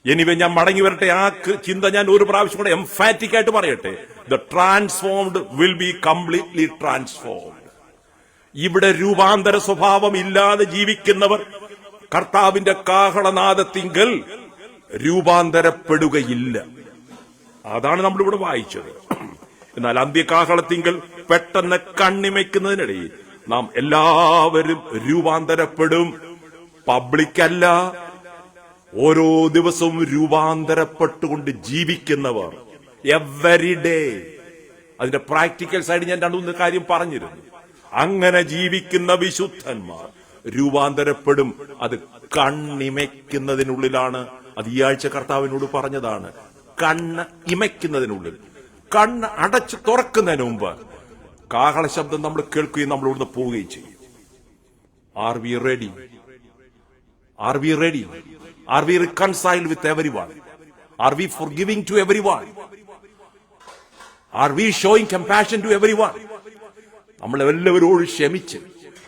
എനിവേ ഞാൻ മടങ്ങി വരട്ടെ. ആ ചിന്ത ഞാൻ ഒരു പ്രാവശ്യം കൂടെ എംഫാറ്റിക് ആയിട്ട് പറയട്ടെ. The transformed will be completely transformed. ഇവിടെ രൂപാന്തര സ്വഭാവം ഇല്ലാതെ ജീവിക്കുന്നവർ കർത്താവിന്റെ കാഹളനാദത്തിങ്കൽ രൂപാന്തരപ്പെടുകയില്ല. അതാണ് നമ്മളിവിടെ വായിച്ചത്. എന്നാൽ അന്ത്യകാഹളത്തിങ്കൽ പെട്ടെന്ന് കണ്ണിമയ്ക്കുന്നതിനിടയിൽ നാം എല്ലാവരും രൂപാന്തരപ്പെടും. പബ്ലിക്കല്ല, ഓരോ ദിവസവും രൂപാന്തരപ്പെട്ടുകൊണ്ട് ജീവിക്കുന്നവർ എവരി ഡേ. അതിന്റെ പ്രാക്ടിക്കൽ സൈഡ് ഞാൻ 2-3 കാര്യം പറഞ്ഞിരുന്നു. അങ്ങനെ ജീവിക്കുന്ന വിശുദ്ധന്മാർ രൂപാന്തരപ്പെടും. അത് കണ്ണിമയ്ക്കുന്നതിനുള്ളിലാണ്. അത് ഈ ആഴ്ച കർത്താവിനോട് പറഞ്ഞതാണ്. കണ്ണ് ഇമയ്ക്കുന്നതിനുള്ളിൽ, കണ്ണ് അടച്ചു തുറക്കുന്നതിന് മുമ്പ് കാഹള ശബ്ദം നമ്മൾ കേൾക്കുകയും നമ്മൾ ഇവിടുന്ന് പോവുകയും ചെയ്യും. Are we ready? Are we ready? Are we reconciled with everyone? Are we forgiving to everyone? Are we showing compassion to everyone? നമ്മളെല്ലാവരോടും ക്ഷമിച്ച്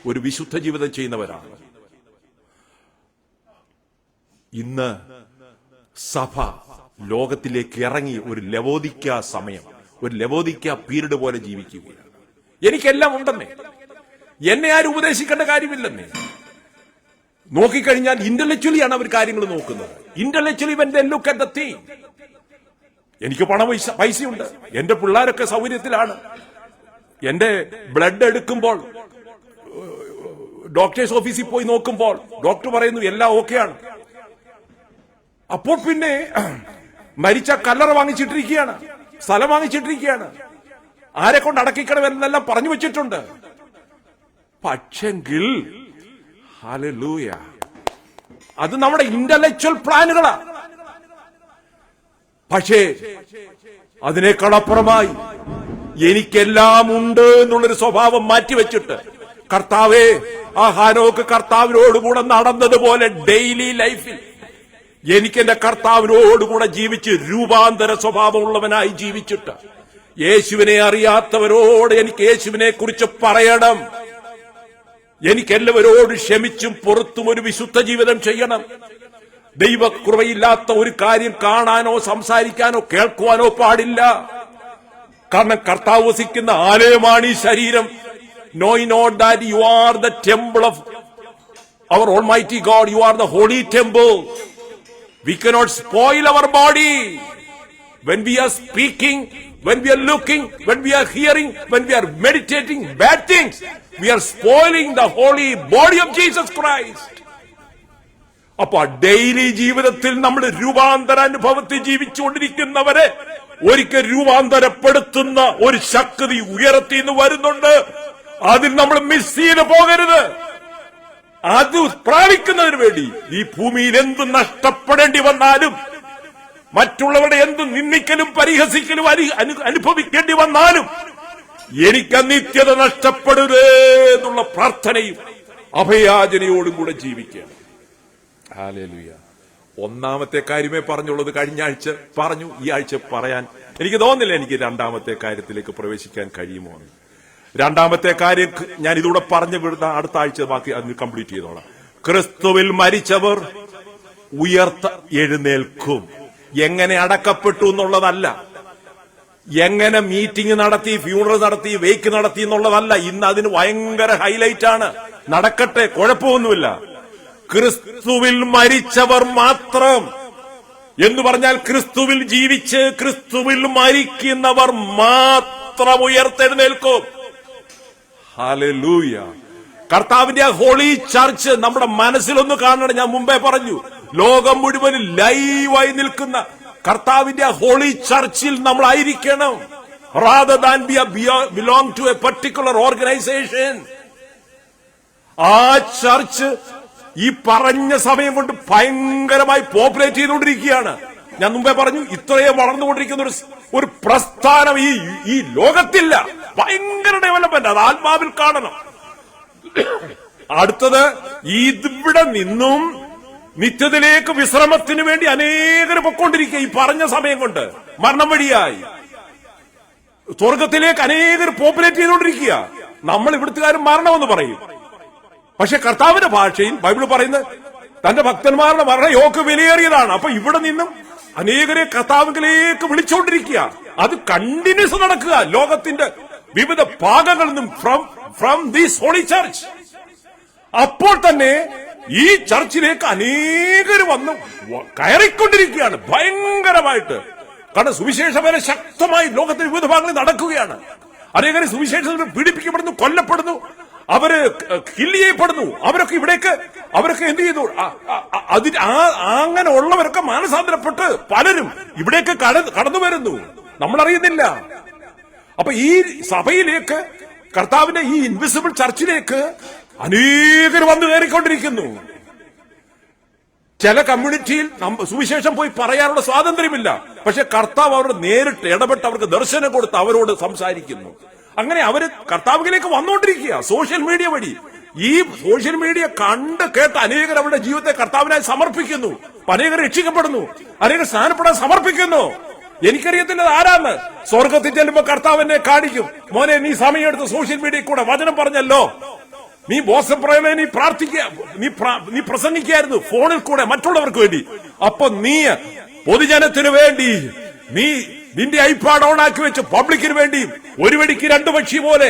ഒരു വിശുദ്ധ ജീവിതം ചെയ്യുന്നവരാണ്. ഇന്ന് സഭ ലോകത്തിലേക്ക് ഇറങ്ങി ഒരു ലവോദിക്ക സമയം, ഒരു ലവോദിക്ക പീരീഡ് പോലെ ജീവിക്കുകയാണ്. എനിക്കെല്ലാം ഉണ്ടെന്നേ, എന്നെ ആരും ഉപദേശിക്കേണ്ട കാര്യമില്ലെന്നേ. നോക്കിക്കഴിഞ്ഞാൽ ഇന്റലക്ച്വലിയാണ് അവർ കാര്യങ്ങൾ നോക്കുന്നത്. Intellectually when they look at the thing. എനിക്ക് പൈസയുണ്ട്, എന്റെ പിള്ളേരൊക്കെ സൗകര്യത്തിലാണ്, എന്റെ ബ്ലഡ് എടുക്കുമ്പോൾ ഡോക്ടേഴ്സ് ഓഫീസിൽ പോയി നോക്കുമ്പോൾ ഡോക്ടർ പറയുന്നു എല്ലാം ഓക്കെയാണ്. അപ്പോൾ പിന്നെ മരിച്ച കല്ലറ വാങ്ങിച്ചിട്ടിരിക്കുകയാണ്, സ്ഥലം വാങ്ങിച്ചിട്ടിരിക്കുകയാണ്, ആരെ കൊണ്ട് അടക്കിക്കണമെന്നെല്ലാം പറഞ്ഞു വെച്ചിട്ടുണ്ട്. പക്ഷെങ്കിൽ ഹല്ലേലൂയ, അത് നമ്മുടെ ഇന്റലക്ച്വൽ പ്ലാനുകളാ. പക്ഷേ അതിനേക്കാളപ്പുറമായി എനിക്കെല്ലാം ഉണ്ട് എന്നുള്ളൊരു സ്വഭാവം മാറ്റിവെച്ചിട്ട്, കർത്താവേ, ആ ഹാനോക്ക് കർത്താവിനോടുകൂടെ നടന്നതുപോലെ ഡെയിലി ലൈഫിൽ എനിക്ക് എന്റെ കർത്താവിനോടുകൂടെ ജീവിച്ച് രൂപാന്തര സ്വഭാവമുള്ളവനായി ജീവിച്ചിട്ട് യേശുവിനെ അറിയാത്തവരോട് എനിക്ക് യേശുവിനെ കുറിച്ച് പറയണം. എനിക്കെല്ലാവരോട് ക്ഷമിച്ചും പുറത്തും ഒരു വിശുദ്ധ ജീവിതം ചെയ്യണം. ദൈവകൃപയില്ലാത്ത ഒരു കാര്യം കാണാനോ സംസാരിക്കാനോ കേൾക്കുവാനോ പാടില്ല. കാരണം കർത്താവ് വസിക്കുന്ന ആലയമാണ് ഈ ശരീരം. Knowing not that you are the temple of our Almighty God, you are the holy temple. We cannot spoil our body. When we are speaking, when we are looking, when we are hearing, when we are meditating bad things, we are spoiling the holy body of Jesus Christ. അപ്പൊ ഡെയിലി ജീവിതത്തിൽ നമ്മൾ രൂപാന്തര അനുഭവത്തിൽ ജീവിച്ചുകൊണ്ടിരിക്കുന്നവരെ ഒരിക്കൽ രൂപാന്തരപ്പെടുത്തുന്ന ഒരു ശക്തി ഉയരത്തിന്ന് വരുന്നുണ്ട്. അതിൽ നമ്മൾ മിസ് ചെയ്ത് പോകരുത്. അത് പ്രാപിക്കുന്നതിന് വേണ്ടി ഈ ഭൂമിയിൽ എന്ത് നഷ്ടപ്പെടേണ്ടി വന്നാലും, മറ്റുള്ളവരുടെ എന്ത് നിന്ദിക്കലും പരിഹസിക്കലും അനുഭവിക്കേണ്ടി വന്നാലും എനിക്ക് നിത്യത നഷ്ടപ്പെടരുത് എന്നുള്ള പ്രാർത്ഥനയും അഭയാചനയോടും കൂടെ ജീവിക്കണം. ഹല്ലേലൂയ. ഒന്നാമത്തെ കാര്യമേ പറഞ്ഞുള്ളത്, കഴിഞ്ഞ ആഴ്ച പറഞ്ഞു, ഈ ആഴ്ച പറയാൻ എനിക്ക് തോന്നുന്നില്ല എനിക്ക് രണ്ടാമത്തെ കാര്യത്തിലേക്ക് പ്രവേശിക്കാൻ കഴിയുമോ എന്ന്. രണ്ടാമത്തെ കാര്യം ഞാൻ ഇതൂടെ പറഞ്ഞു വിടുന്ന അടുത്ത ആഴ്ച ബാക്കി അതിന് കംപ്ലീറ്റ് ചെയ്തോളാം. ക്രിസ്തുവിൽ മരിച്ചവർ എഴുന്നേൽക്കും. എങ്ങനെ അടക്കപ്പെട്ടു എന്നുള്ളതല്ല, എങ്ങനെ മീറ്റിംഗ് നടത്തി, ഫ്യൂണറൽ നടത്തി, വെയ്ക്ക് നടത്തി എന്നുള്ളതല്ല. ഇന്ന് അതിന് ഭയങ്കര ഹൈലൈറ്റ് ആണ്. നടക്കട്ടെ, കുഴപ്പമൊന്നുമില്ല. ക്രിസ്തുവിൽ മരിച്ചവർ മാത്രം എന്ന് പറഞ്ഞാൽ ക്രിസ്തുവിൽ ജീവിച്ച് ക്രിസ്തുവിൽ മരിക്കുന്നവർ മാത്രം ഉയർത്തെഴുന്നേൽക്കും. ഹല്ലേലൂയ. കർത്താവിന്റെ ആ ഹോളി ചർച്ച് നമ്മുടെ മനസ്സിലൊന്ന് കാണണം. ഞാൻ മുമ്പേ പറഞ്ഞു, ലോകം മുഴുവനും ലൈവായി നിൽക്കുന്ന കർത്താവിന്റെ ആ ഹോളി ചർച്ചിൽ നമ്മളായിരിക്കണം. rather than belong to a particular organization. ആ ചർച്ച് ഈ പറഞ്ഞ സമയം കൊണ്ട് ഭയങ്കരമായി പോപ്പുലേറ്റ് ചെയ്തുകൊണ്ടിരിക്കുകയാണ്. ഞാൻ മുമ്പേ പറഞ്ഞു, ഇത്രയും വളർന്നുകൊണ്ടിരിക്കുന്ന ഒരു പ്രസ്ഥാനം ഈ ലോകത്തില്ല. ഭയങ്കര ഡെവലപ്മെന്റ്, അത് ആത്മാവിൽ കാണണം. അടുത്തത്, ഇവിടെ നിന്നും നിത്യത്തിലേക്ക് വിശ്രമത്തിന് വേണ്ടി അനേകർ പൊക്കൊണ്ടിരിക്കുക. ഈ പറഞ്ഞ സമയം കൊണ്ട് മരണം വഴിയായി സ്വർഗത്തിലേക്ക് അനേകർ പോപ്പുലേറ്റ് ചെയ്തുകൊണ്ടിരിക്കുക. നമ്മൾ ഇവിടുത്തുകാരും മരണമെന്ന് പറയും. പക്ഷെ കർത്താവിന്റെ ഭാഷയിൽ ബൈബിൾ പറയുന്നത് തന്റെ ഭക്തന്മാരുടെ മരണം യോക്ക് വിലയേറിയതാണ്. അപ്പൊ ഇവിടെ നിന്നും അനേകരെ കർത്താവിലേക്ക് വിളിച്ചുകൊണ്ടിരിക്കുക. അത് കണ്ടിന്യൂസ് നടക്കുക ലോകത്തിന്റെ വിവിധ ഭാഗങ്ങളിൽ നിന്നും ഫ്രം ദിസ് ഹോളി ചർച്ച്. അപ്പോൾ തന്നെ ഈ ചർച്ചിലേക്ക് അനേകർ വന്ന് കയറിക്കൊണ്ടിരിക്കുകയാണ് ഭയങ്കരമായിട്ട്. കാരണം സുവിശേഷം വരെ ശക്തമായി ലോകത്തിന്റെ വിവിധ ഭാഗങ്ങളിൽ നടക്കുകയാണ്. അനേകരെ സുവിശേഷത്തിൽ പീഡിപ്പിക്കപ്പെടുന്നു, കൊല്ലപ്പെടുന്നു, അവര് കില്ല് ചെയ്യപ്പെടുന്നു. അവരൊക്കെ എന്ത് ചെയ്തു? അങ്ങനെ ഉള്ളവരൊക്കെ മാനസാന്തരപ്പെട്ട് പലരും ഇവിടേക്ക് കടന്നു വരുന്നു, നമ്മളറിയുന്നില്ല. അപ്പൊ ഈ സഭയിലേക്ക്, കർത്താവിന്റെ ഈ ഇൻവിസിബിൾ ചർച്ചിലേക്ക് അനേകർ വന്നു കയറിക്കൊണ്ടിരിക്കുന്നു. ചില കമ്മ്യൂണിറ്റിയിൽ സുവിശേഷം പോയി പറയാനുള്ള സ്വാതന്ത്ര്യമില്ല. പക്ഷെ കർത്താവ് അവരുടെ നേരിട്ട് ഇടപെട്ട് അവർക്ക് ദർശനം കൊടുത്ത് അവരോട് സംസാരിക്കുന്നു. അങ്ങനെ അവര് കർത്താവിലേക്ക് വന്നുകൊണ്ടിരിക്കുക സോഷ്യൽ മീഡിയ വഴി. ഈ സോഷ്യൽ മീഡിയ കണ്ട് കേട്ട് അനേകർ അവരുടെ ജീവിതത്തെ കർത്താവിനായി സമർപ്പിക്കുന്നു. അനേകർ രക്ഷിക്കപ്പെടുന്നു, അനേകർ സ്നാനപ്പെടാൻ സമർപ്പിക്കുന്നു. എനിക്കറിയത്തില്ല ആരാന്ന്. സ്വർഗത്തിൽ ചെല്ലുമ്പോ കർത്താവ് എന്നെ കാണിക്കും. മോനെ, നീ സമയമെടുത്ത് സോഷ്യൽ മീഡിയയിൽ കൂടെ വചനം പറഞ്ഞല്ലോ, നീ ബോസപ്രയമേ, നീ നീ പ്രസംഗിക്കായിരുന്നു ഫോണിൽ കൂടെ മറ്റുള്ളവർക്ക് വേണ്ടി. അപ്പൊ നീ പൊതുജനത്തിന് വേണ്ടി നിന്റെ ഐപാഡ് ഓൺ ആക്കി വെച്ച് പബ്ലിക്കിന് വേണ്ടി ഒരു വെടിക്ക് രണ്ട് പക്ഷി പോലെ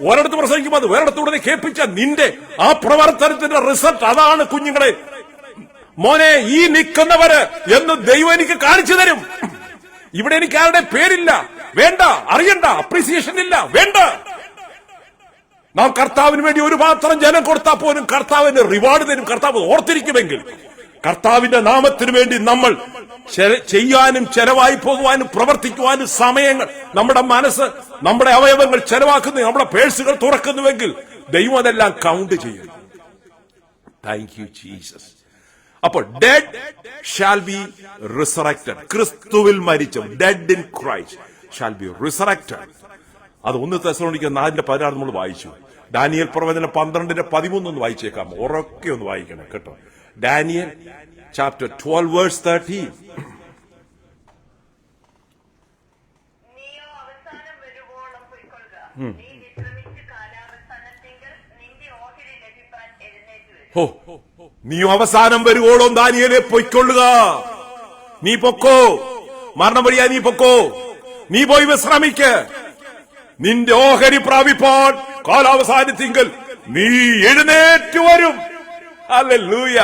ഒരിടത്ത് പ്രസംഗിക്കുമ്പോൾ അത് വേറെടുത്തൂടെ കേൾപ്പിച്ച നിന്റെ ആ പ്രവർത്തനത്തിന്റെ റിസൾട്ട് അതാണ് കുഞ്ഞുങ്ങളെ. മോനെ, ഈ നിൽക്കുന്നവര് എന്ന് ദൈവം എനിക്ക് കാണിച്ചു തരും. ഇവിടെ എനിക്ക് ആരുടെ പേരില്ല, വേണ്ട, അറിയണ്ട, അപ്രീസിയേഷൻ ഇല്ല, വേണ്ട. നാം കർത്താവിന് വേണ്ടി ഒരു മാത്രം ജനം കൊടുത്താൽ പോലും കർത്താവിന് റിവാർഡ് തരും. കർത്താവ് ഓർത്തിരിക്കുമെങ്കിൽ കർത്താവിന്റെ നാമത്തിന് വേണ്ടി നമ്മൾ ചെയ്യാനും ചെലവായി പോകുവാനും പ്രവർത്തിക്കുവാനും സമയങ്ങൾ, നമ്മുടെ മനസ്സ്, നമ്മുടെ അവയവങ്ങൾ ചെലവാക്കുന്നു, നമ്മുടെ പേഴ്സുകൾ തുറക്കുന്നുവെങ്കിൽ ദൈവം അതെല്ലാം കൗണ്ട് ചെയ്യും. Thank you Jesus. അപ്പോൾ ഡെഡ് ഷാൽ ബി റിസറക്റ്റഡ്. ക്രിസ്തുവിൽ മരിച്ച dead in Christ shall be resurrected. അത് 1 തെസ്സലോനിക്കർ 4:16 നമ്മൾ വായിച്ചു. ഡാനിയേൽ പ്രവചനം 12:13 ഒന്ന് വായിച്ചേക്കാം. ഉറക്കെ ഒന്ന് വായിക്കണം കേട്ടോ. Daniel chapter 12 verse 13. നീയോ അവസാനം വരുവോളം പൊയ്ക്കൊള്ളുക. നീ വിശ്രമിച്ച് കാലാവസാനത്തിങ്കൽ നിന്റെ ഓഹരി ലഭിപ്പാൻ എഴുന്നേറ്റ് വരും. നീയോ അവസാനം വരുവോളം ദാനിയേലേ പൊയ്ക്കൊള്ളുക. നീ പൊക്കോ, മരണം വഴിയാ നീ പൊക്കോ, നീ പോയി വിശ്രമിക്ക്. നിന്റെ ഓഹരി പ്രാപിപ്പാൻ കാലാവസാനത്തിങ്കൽ നീ എഴുന്നേറ്റ് വരും. ഹല്ലേലൂയ.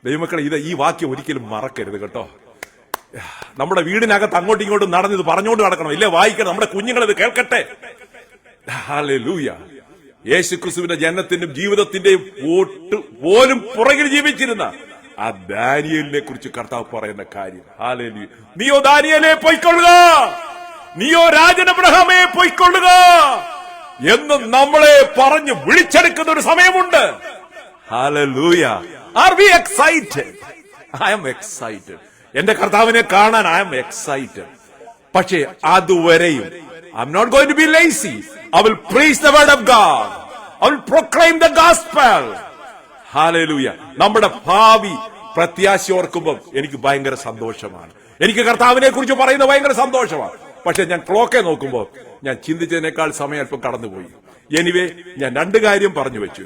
ദൈവമക്കളെ, ഈ വാക്യം ഒരിക്കലും മറക്കരുത് കേട്ടോ. നമ്മുടെ വീടിനകത്ത് അങ്ങോട്ടും ഇങ്ങോട്ടും നടന്നത് പറഞ്ഞുകൊണ്ട് നടക്കണം, ഇല്ലേ വായിക്കണം. നമ്മുടെ കുഞ്ഞുങ്ങൾ ഇത് കേൾക്കട്ടെ. ഹല്ലേലൂയ. യേശുക്രിസ്തുവിന്റെ ജനനത്തിന്റെയും ജീവിതത്തിന്റെയും പോലും പുറകിൽ ജീവിച്ചിരുന്ന ആ ദാനിയേലിനെ കുറിച്ച് കർത്താവ് പറയുന്ന കാര്യം. ഹല്ലേലൂയ. നീയോ ദാനിയേലേ പൊയ്ക്കൊള്ളുക, നീയോ രാജൻ അബ്രഹാമേ പൊയ്ക്കൊള്ളുക എന്ന് നമ്മളെ പറഞ്ഞു വിളിച്ചെടുക്കുന്ന ഒരു സമയമുണ്ട്. Hallelujah. Are we excited? I am excited. എന്റെ കർത്താവിനെ കാണാൻ I am excited. പക്ഷേ അതുവരെയും I am not going to be lazy. I will praise the word of God. I will proclaim the gospel. Hallelujah. നമ്മുടെ ഭാവി പ്രത്യാശ ഓർക്കുമ്പോൾ എനിക്ക് ഭയങ്കര സന്തോഷമാണ്. എനിക്ക് കർത്താവിനെ കുറിച്ച് പറയുന്നത് ഭയങ്കര സന്തോഷമാണ്. പക്ഷെ ഞാൻ ക്ലോക്കെ നോക്കുമ്പോൾ ഞാൻ ചിന്തിച്ചതിനേക്കാൾ സമയം അല്പം കടന്നുപോയി. എനിവേ, ഞാൻ 2 കാര്യം പറഞ്ഞു വെച്ചു.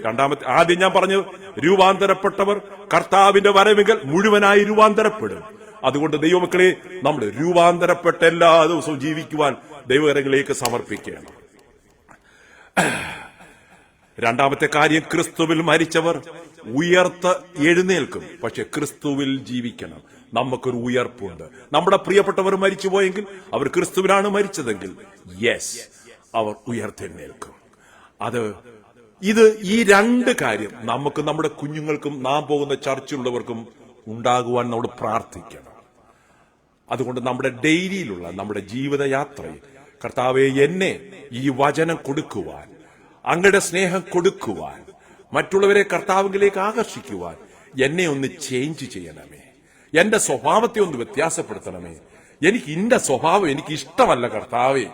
ആദ്യം ഞാൻ പറഞ്ഞു, രൂപാന്തരപ്പെട്ടവർ കർത്താവിന്റെ വരവിങ്കൽ മുഴുവനായി രൂപാന്തരപ്പെടും. അതുകൊണ്ട് ദൈവമക്കളെ, നമ്മൾ രൂപാന്തരപ്പെട്ട എല്ലാ ദിവസവും ജീവിക്കുവാൻ ദൈവകരങ്ങളിലേക്ക് സമർപ്പിക്കുകയാണ്. രണ്ടാമത്തെ കാര്യം, ക്രിസ്തുവിൽ മരിച്ചവർ ഉയർത്ത് എഴുന്നേൽക്കും. പക്ഷെ ക്രിസ്തുവിൽ ജീവിക്കണം. നമുക്കൊരു ഉയർപ്പുണ്ട്. നമ്മുടെ പ്രിയപ്പെട്ടവർ മരിച്ചുപോയെങ്കിൽ, അവർ ക്രിസ്തുവിലാണ് മരിച്ചതെങ്കിൽ, യെസ്, അവർ ഉയർത്തെഴുന്നേൽക്കും. ഈ 2 കാര്യം നമുക്ക്, നമ്മുടെ കുഞ്ഞുങ്ങൾക്കും നാം പോകുന്ന ചർച്ചിലുള്ളവർക്കും ഉണ്ടാകുവാൻ നമ്മൾ പ്രാർത്ഥിക്കണം. അതുകൊണ്ട് നമ്മുടെ ഡെയിലിയിലുള്ള നമ്മുടെ ജീവിതയാത്രയിൽ കർത്താവേ, എന്നെ ഈ വചനം കൊടുക്കുവാൻ, അങ്ങയുടെ സ്നേഹം കൊടുക്കുവാൻ, മറ്റുള്ളവരെ കർത്താവിലേക്ക് ആകർഷിക്കുവാൻ എന്നെ ഒന്ന് ചേഞ്ച് ചെയ്യണമേ. എന്റെ സ്വഭാവത്തെ ഒന്ന് വ്യത്യാസപ്പെടുത്തണമേ. എനിക്ക് ഇന്ന സ്വഭാവം എനിക്ക് ഇഷ്ടമല്ല കർത്താവേ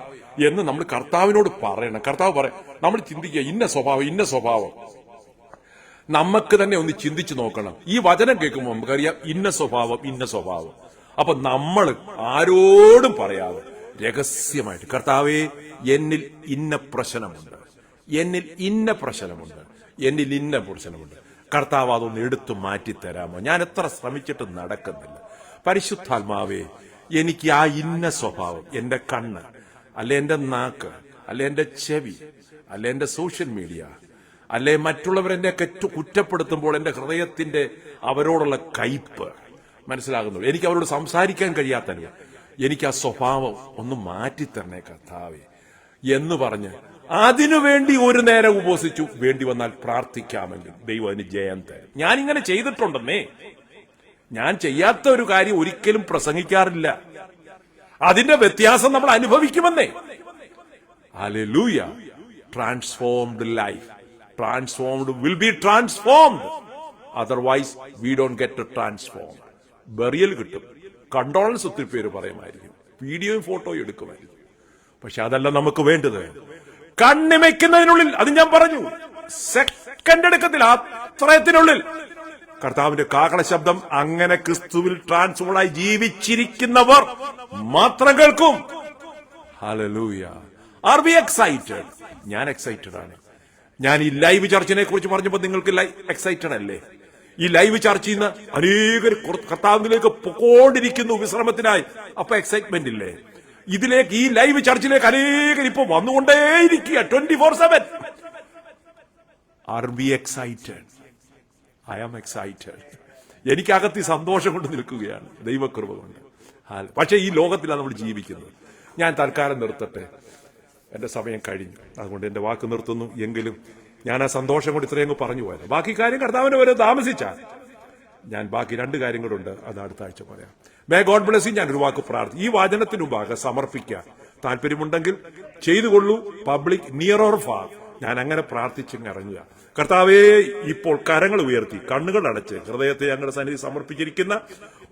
എന്ന് നമ്മൾ കർത്താവിനോട് പറയണം. കർത്താവ് പറയാം, നമ്മൾ ചിന്തിക്കുക, ഇന്ന സ്വഭാവം. നമുക്ക് തന്നെ ഒന്ന് ചിന്തിച്ചു നോക്കണം. ഈ വചനം കേൾക്കുമ്പോൾ നമുക്കറിയാം ഇന്ന സ്വഭാവം. അപ്പൊ നമ്മൾ ആരോടും പറയാതെ രഹസ്യമായിട്ട്, കർത്താവേ, എന്നിൽ ഇന്ന പ്രശ്നമുണ്ട്, എന്നിൽ ഇന്ന പ്രശ്നമുണ്ട്, കർത്താവ് അതൊന്ന് എടുത്തു മാറ്റിത്തരാമോ? ഞാൻ എത്ര ശ്രമിച്ചിട്ട് നടക്കുന്നില്ല. പരിശുദ്ധാത്മാവേ, എനിക്ക് ആ ഇന്ന സ്വഭാവം, എന്റെ കണ്ണ്, അല്ലെ എന്റെ നാക്ക്, അല്ലെ എന്റെ ചെവി, അല്ലെ എന്റെ സോഷ്യൽ മീഡിയ, അല്ലെ മറ്റുള്ളവരെന്നെ കുറ്റപ്പെടുത്തുമ്പോൾ എന്റെ ഹൃദയത്തിന്റെ അവരോടുള്ള കയ്പ് മനസ്സിലാകുന്നുള്ളൂ. എനിക്ക് അവരോട് സംസാരിക്കാൻ കഴിയാത്തല്ല. എനിക്ക് ആ സ്വഭാവം ഒന്ന് മാറ്റിത്തരണേ കർത്താവേ എന്ന് പറഞ്ഞ് അതിനുവേണ്ടി ഒരു നേരം ഉപവസിച്ചു, വേണ്ടി വന്നാൽ പ്രാർത്ഥിക്കാമെങ്കിൽ ദൈവം അതിന് ജയം തരും. ഞാനിങ്ങനെ ചെയ്തിട്ടുണ്ടെന്നേ. ഞാൻ ചെയ്യാത്ത ഒരു കാര്യം ഒരിക്കലും പ്രസംഗിക്കാറില്ല. അതിന്റെ വ്യത്യാസം നമ്മൾ അനുഭവിക്കുമെന്നേ. Hallelujah. Transformed life, transformed will be transformed. Otherwise we don't get transformed. Burial കിട്ടും, കണ്ടോളൻസ് ഒത്തിരി പേര് പറയുമായിരിക്കും, വീഡിയോയും ഫോട്ടോയും എടുക്കുമായിരിക്കും. പക്ഷെ അതല്ല നമുക്ക് വേണ്ടത്. കണ്ണിമയ്ക്കുന്നതിനുള്ളിൽ, അത് ഞാൻ പറഞ്ഞു, സെക്കൻഡ് എടുക്കത്തില്ല, അത്രയത്തിനുള്ളിൽ കർത്താവിന്റെ കാഹള ശബ്ദം അങ്ങനെ ക്രിസ്തുവിൽ ട്രാൻസ്ഫോർഡായി ജീവിച്ചിരിക്കുന്നവർ മാത്രം കേൾക്കും. ഹല്ലേലൂയ. Are we excited? ഞാൻ എക്സൈറ്റഡ് ആണ്. ഞാൻ ഈ ലൈവ് ചർച്ചിനെ കുറിച്ച് പറഞ്ഞപ്പോൾ നിങ്ങൾക്ക് എക്സൈറ്റഡ് അല്ലേ? ഈ ലൈവ് ചർച്ചയിൽ നിന്ന് അനേകർ കർത്താവിലേക്ക് പൊക്കോണ്ടിരിക്കുന്നു വിശ്രമത്തിനായി. അപ്പൊ എക്സൈറ്റ്മെന്റ് ഇല്ലേ? ഇതിലേക്ക്, ഈ ലൈവ് ചർച്ചിലേക്ക് അനേകർ ഇപ്പൊ വന്നുകൊണ്ടേയിരിക്കുക 24/7. Are we excited? I am excited. എനിക്കകത്ത് ഈ സന്തോഷം കൊണ്ട് നിൽക്കുകയാണ്, ദൈവകൃപ കൊണ്ട്. പക്ഷെ ഈ ലോകത്തിലാണ് നമ്മൾ ജീവിക്കുന്നത്. ഞാൻ തൽക്കാലം നിർത്തട്ടെ, എന്റെ സമയം കഴിഞ്ഞു. അതുകൊണ്ട് എന്റെ വാക്ക് നിർത്തുന്നു. എങ്കിലും ഞാൻ ആ സന്തോഷം കൊണ്ട് ഇത്രയും പറഞ്ഞു പോയത്. ബാക്കി കാര്യം കർത്താവിന്റെ വരെ താമസിച്ചാൽ ഞാൻ ബാക്കി 2 കാര്യങ്ങളുണ്ട്, അത് അടുത്ത ആഴ്ച പറയാം. May God bless you. ഞാനൊരു വാക്ക് പ്രാർത്ഥിക്കും. ഈ വചനത്തിനു മുമ്പാകെ സമർപ്പിക്കാൻ താല്പര്യമുണ്ടെങ്കിൽ ചെയ്തുകൊള്ളൂ. പബ്ലിക് നിയർ ഓർ ഫാർ, ഞാൻ അങ്ങനെ പ്രാർത്ഥിച്ചിങ്ങ് ഇറങ്ങുക. കർത്താവേ, ഇപ്പോൾ കരങ്ങൾ ഉയർത്തി കണ്ണുകൾ അടച്ച് ഹൃദയത്തെ ഞങ്ങളുടെ സന്നിധി സമർപ്പിച്ചിരിക്കുന്ന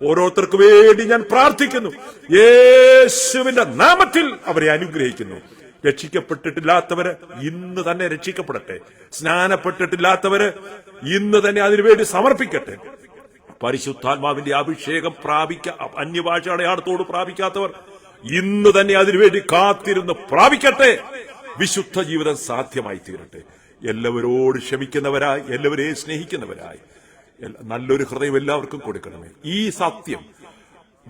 ഓരോരുത്തർക്ക് വേണ്ടി ഞാൻ പ്രാർത്ഥിക്കുന്നു. യേശുവിന്റെ നാമത്തിൽ അവരെ അനുഗ്രഹിക്കുന്നു. രക്ഷിക്കപ്പെട്ടിട്ടില്ലാത്തവര് ഇന്ന് തന്നെ രക്ഷിക്കപ്പെടട്ടെ. സ്നാനപ്പെട്ടിട്ടില്ലാത്തവര് ഇന്ന് തന്നെ അതിനുവേണ്ടി സമർപ്പിക്കട്ടെ. പരിശുദ്ധാത്മാവിന്റെ അഭിഷേകം അന്യഭാഷ അടയാളത്തോട് പ്രാപിക്കാത്തവർ ഇന്ന് തന്നെ അതിനുവേണ്ടി കാത്തിരുന്ന് പ്രാപിക്കട്ടെ. വിശുദ്ധ ജീവിതം സാധ്യമായി തീരട്ടെ. എല്ലാവരോട് ക്ഷമിക്കുന്നവരായി, എല്ലാവരെയും സ്നേഹിക്കുന്നവരായി നല്ലൊരു ഹൃദയം എല്ലാവർക്കും കൊടുക്കണമേ. ഈ സത്യം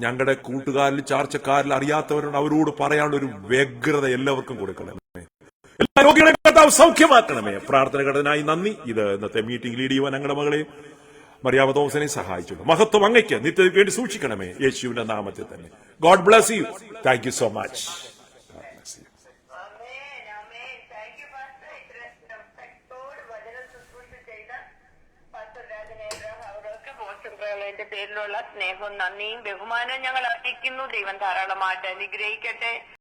ഞങ്ങളുടെ കൂട്ടുകാരിൽ ചാർച്ചക്കാരിൽ അറിയാത്തവരോട് അവരോട് പറയാനുള്ള ഒരു വ്യഗ്രത എല്ലാവർക്കും കൊടുക്കണമേ. എല്ലാ രോഗികളെ കർത്താവ് സൗഖ്യമാക്കണമേ. പ്രാർത്ഥനഘടനായി നന്ദി. ഇത് ഇന്നത്തെ മീറ്റിംഗ് ലീഡ് ചെയ്യുവാൻ ഞങ്ങളുടെ മകളെയും മറിയാമ്മ തോമസിനെയും സഹായിച്ചു. മഹത്വം അങ്ങയ്ക്ക് നിത്യതയ്ക്ക് വേണ്ടി സൂക്ഷിക്കണമേ, യേശുവിന്റെ നാമത്തിൽ തന്നെ. God bless you. Thank you so much. എന്റെ പേരിലുള്ള സ്നേഹവും നന്ദിയും ബഹുമാനവും ഞങ്ങൾ അർപ്പിക്കുന്നു. ദൈവം ധാരാളമായിട്ട് അനുഗ്രഹിക്കട്ടെ.